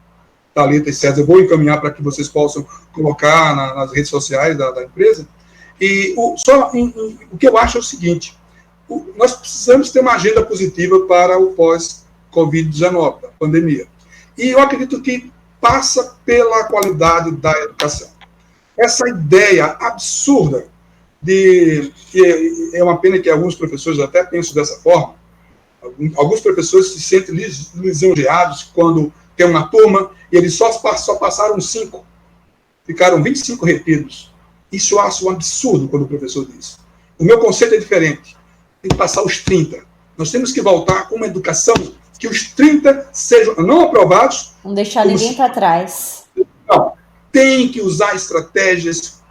Thalita e César, eu vou encaminhar para que vocês possam colocar nas redes sociais da empresa. E o que eu acho é o seguinte, nós precisamos ter uma agenda positiva para o pós-Covid-19, da pandemia. E eu acredito que passa pela qualidade da educação. Essa ideia absurda que é uma pena que alguns professores até pensam dessa forma, alguns professores se sentem lisonjeados quando tem uma turma e eles só passaram 5, ficaram 25 retidos. Isso eu acho um absurdo quando o professor diz. O meu conceito é diferente. Tem que passar os 30. Nós temos que voltar com uma educação que os 30 sejam não aprovados. Não deixar ninguém para trás. Não. Tem que usar estratégias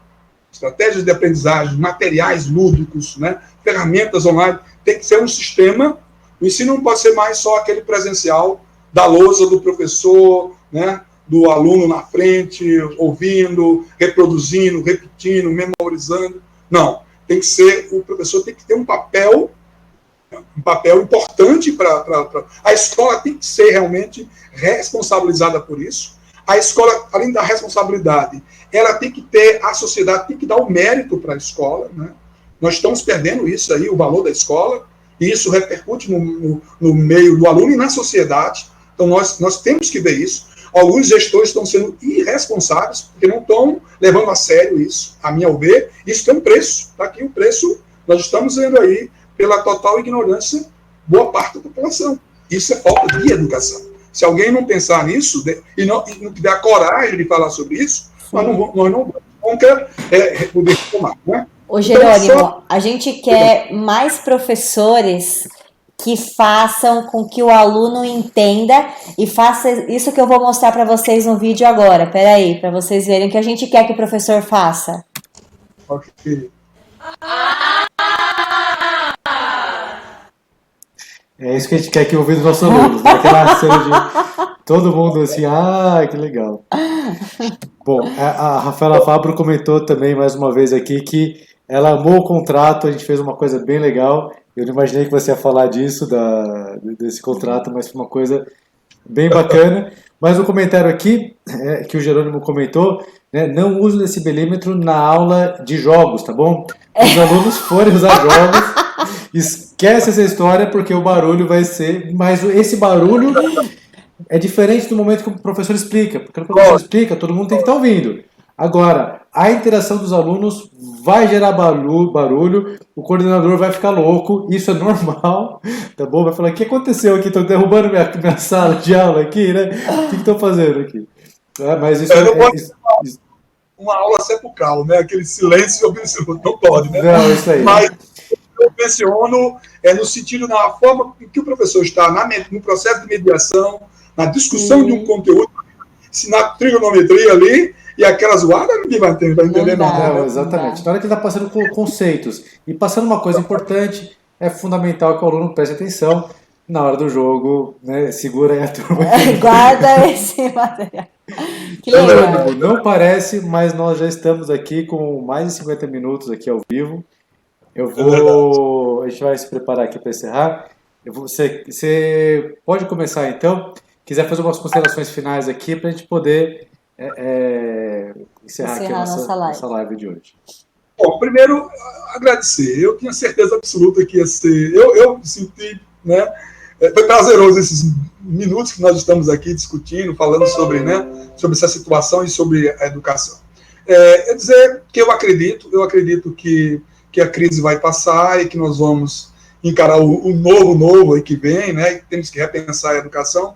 de aprendizagem, materiais lúdicos, né? Ferramentas online. Tem que ser um sistema. O ensino não pode ser mais só aquele presencial da lousa do professor, né? Do aluno na frente, ouvindo, reproduzindo, repetindo, memorizando. Não. Tem que ser, o professor tem que ter um papel importante para... A escola tem que ser realmente responsabilizada por isso. A escola, além da responsabilidade, ela tem que ter, a sociedade tem que dar o mérito para a escola, né? Nós estamos perdendo isso aí, o valor da escola, e isso repercute no meio do aluno e na sociedade. Então, nós temos que ver isso. Alguns gestores estão sendo irresponsáveis, porque não estão levando a sério isso, a meu ver. Isso tem um preço. Está aqui o preço, nós estamos vendo aí, pela total ignorância, boa parte da população. Isso é falta de educação. Se alguém não pensar nisso e não tiver a coragem de falar sobre isso, nós não vamos poder tomar, né? Ô, Jerônimo, a gente quer mais professores que façam com que o aluno entenda e faça isso que eu vou mostrar para vocês no vídeo agora. Peraí, para vocês verem o que a gente quer que o professor faça. Ok. É isso que a gente quer que ouvir dos nossos alunos, né? Aquela cena de todo mundo assim, que legal. Bom, a Rafaela Fabro comentou também mais uma vez aqui que ela amou o contrato, a gente fez uma coisa bem legal. Eu não imaginei que você ia falar disso, desse contrato, mas foi uma coisa bem bacana. Mas o comentário aqui, que o Jerônimo comentou, né, não use o decibelímetro na aula de jogos, tá bom? Se os alunos forem usar jogos, esquece essa história, porque o barulho vai ser... Mas esse barulho é diferente do momento que o professor explica. Porque o professor explica, todo mundo tem que estar ouvindo. Agora, a interação dos alunos vai gerar barulho, o coordenador vai ficar louco, isso é normal, tá bom? Vai falar, o que aconteceu aqui? Estão derrubando minha sala de aula aqui, né? O que estão fazendo aqui? Mas isso uma aula sepulcral, né? Aquele silêncio absoluto, não pode, né? Não, isso aí. Mas eu menciono no sentido, na forma em que o professor está no processo de mediação, na discussão de um conteúdo, se na trigonometria ali, e aquela zoada, ninguém vai entender nada. Não, exatamente. Na hora que ele está passando com conceitos e passando uma coisa importante, é fundamental que o aluno preste atenção na hora do jogo, né? Segura aí a turma. Guarda esse material. Que legal. Não parece, mas nós já estamos aqui com mais de 50 minutos aqui ao vivo. A gente vai se preparar aqui para encerrar. Você pode começar então. Quiser fazer umas considerações finais aqui para a gente poder encerrar aqui a nossa live de hoje. Bom, primeiro, agradecer. Eu tinha certeza absoluta que ia ser. Eu me senti, né? Foi prazeroso esses minutos que nós estamos aqui discutindo, falando sobre, né, sobre essa situação e sobre a educação. Dizer que eu acredito que a crise vai passar e que nós vamos encarar o novo aí que vem, né? Temos que repensar a educação.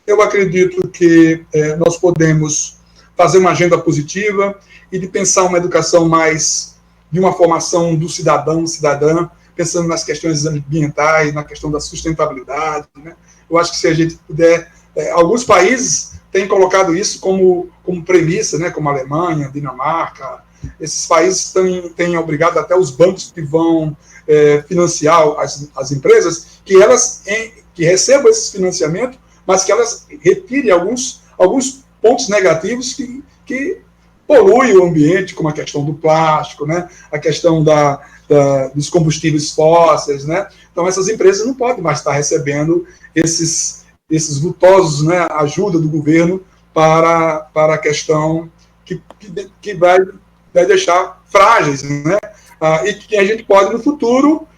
Eu acredito que nós podemos fazer uma agenda positiva e de pensar uma educação mais de uma formação do cidadão, cidadã, pensando nas questões ambientais, na questão da sustentabilidade, né? Eu acho que se a gente puder... alguns países têm colocado isso como premissa, né? Como a Alemanha, a Dinamarca. Esses países têm obrigado até os bancos que vão financiar as empresas, que elas que recebam esse financiamento, mas que elas retirem alguns pontos negativos que poluem o ambiente, como a questão do plástico, né? A questão dos combustíveis fósseis, né? Então, essas empresas não podem mais estar recebendo esses vultosos, né, ajuda do governo para a questão que vai deixar frágeis, né? E que a gente pode, no futuro,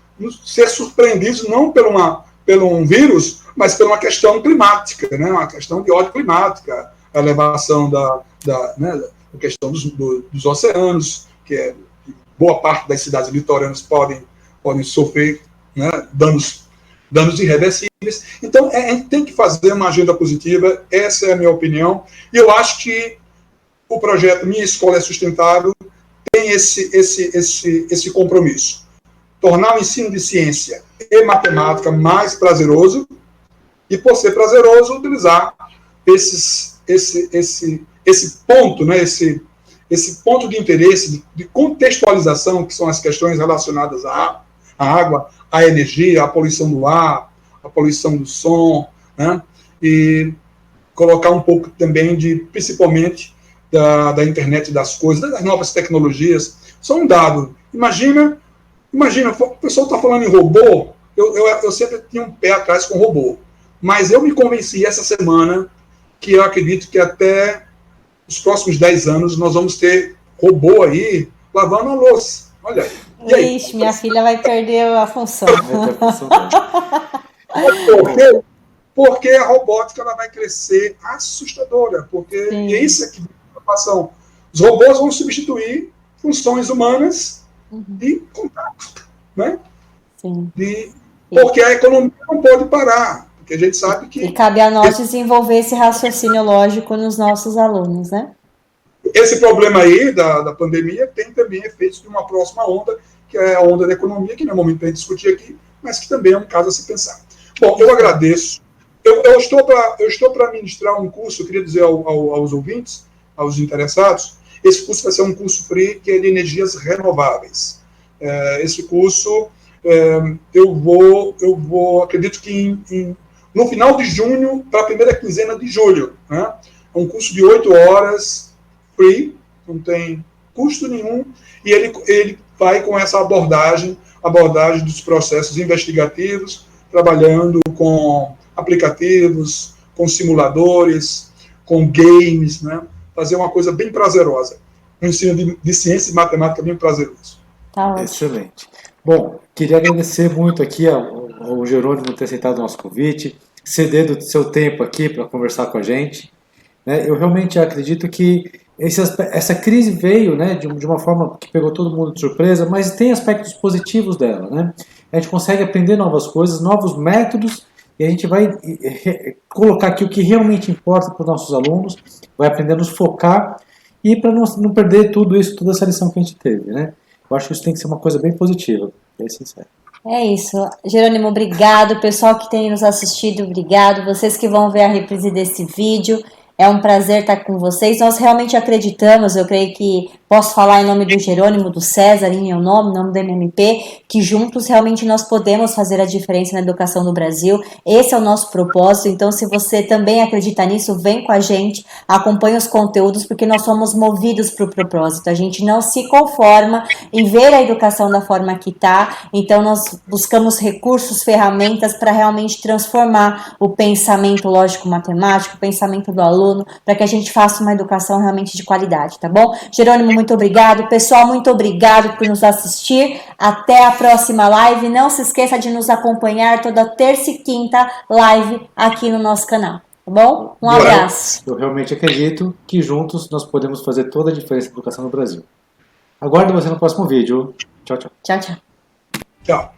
ser surpreendidos não por um vírus, mas por uma questão climática, né? Uma questão de ordem climática, a elevação né, a questão dos oceanos, que boa parte das cidades litorâneas podem sofrer, né, danos irreversíveis. Então, a gente tem que fazer uma agenda positiva, essa é a minha opinião, e eu acho que o projeto Minha Escola é Sustentável tem esse compromisso. Tornar o ensino de ciência e matemática mais prazeroso, e, por ser prazeroso, utilizar esse ponto, né, esse ponto de interesse, de contextualização, que são as questões relacionadas à água, à energia, à poluição do ar, à poluição do som, né, e colocar um pouco também principalmente da internet das coisas, das novas tecnologias. Só um dado. Imagina, o pessoal está falando em robô, eu sempre tinha um pé atrás com robô, mas eu me convenci essa semana que eu acredito que até os próximos 10 anos nós vamos ter robô aí lavando a louça. Olha aí. Ixi, minha filha vai perder a função. Porque a robótica ela vai crescer assustadora, porque é isso aqui é a preocupação. Os robôs vão substituir funções humanas de contato, né? Sim. Porque a economia não pode parar, porque a gente sabe que... E cabe a nós desenvolver esse raciocínio lógico nos nossos alunos, né? Esse problema aí da pandemia tem também efeitos de uma próxima onda, que é a onda da economia, que não é momento para a gente discutir aqui, mas que também é um caso a se pensar. Bom, eu agradeço. Eu estou para ministrar um curso, eu queria dizer aos ouvintes, aos interessados, esse curso vai ser um curso free, que é de energias renováveis. Esse curso, acredito que no final de junho, para a primeira quinzena de julho, né? É um curso de 8 horas, free, não tem custo nenhum, e ele vai com essa abordagem dos processos investigativos, trabalhando com aplicativos, com simuladores, com games, né? Fazer uma coisa bem prazerosa. Um ensino de ciência e matemática bem prazeroso. Tá ótimo. Excelente. Bom, queria agradecer muito aqui ao Jerônimo ter aceitado o nosso convite, ceder do seu tempo aqui para conversar com a gente. Eu realmente acredito que essa crise veio, né, de uma forma que pegou todo mundo de surpresa, mas tem aspectos positivos dela, né? A gente consegue aprender novas coisas, novos métodos, e a gente vai colocar aqui o que realmente importa para os nossos alunos, vai aprender a nos focar e para não perder tudo isso, toda essa lição que a gente teve, né? Eu acho que isso tem que ser uma coisa bem positiva, bem sincero. É isso. Jerônimo, obrigado. Pessoal que tem nos assistido, obrigado. Vocês que vão ver a reprise desse vídeo, é um prazer estar com vocês. Nós realmente acreditamos, eu creio que posso falar em nome do Jerônimo, do César, em meu nome, em nome do MMP, que juntos realmente nós podemos fazer a diferença na educação do Brasil. Esse é o nosso propósito. Então, se você também acredita nisso, vem com a gente, acompanhe os conteúdos, porque nós somos movidos para o propósito. A gente não se conforma em ver a educação da forma que está. Então, nós buscamos recursos, ferramentas para realmente transformar o pensamento lógico-matemático, o pensamento do aluno, para que a gente faça uma educação realmente de qualidade, tá bom? Jerônimo, muito obrigado. Pessoal, muito obrigado por nos assistir. Até a próxima live. Não se esqueça de nos acompanhar toda terça e quinta live aqui no nosso canal, tá bom? Um abraço. Eu realmente acredito que juntos nós podemos fazer toda a diferença na educação no Brasil. Aguardo você no próximo vídeo. Tchau, tchau. Tchau, tchau. Tchau.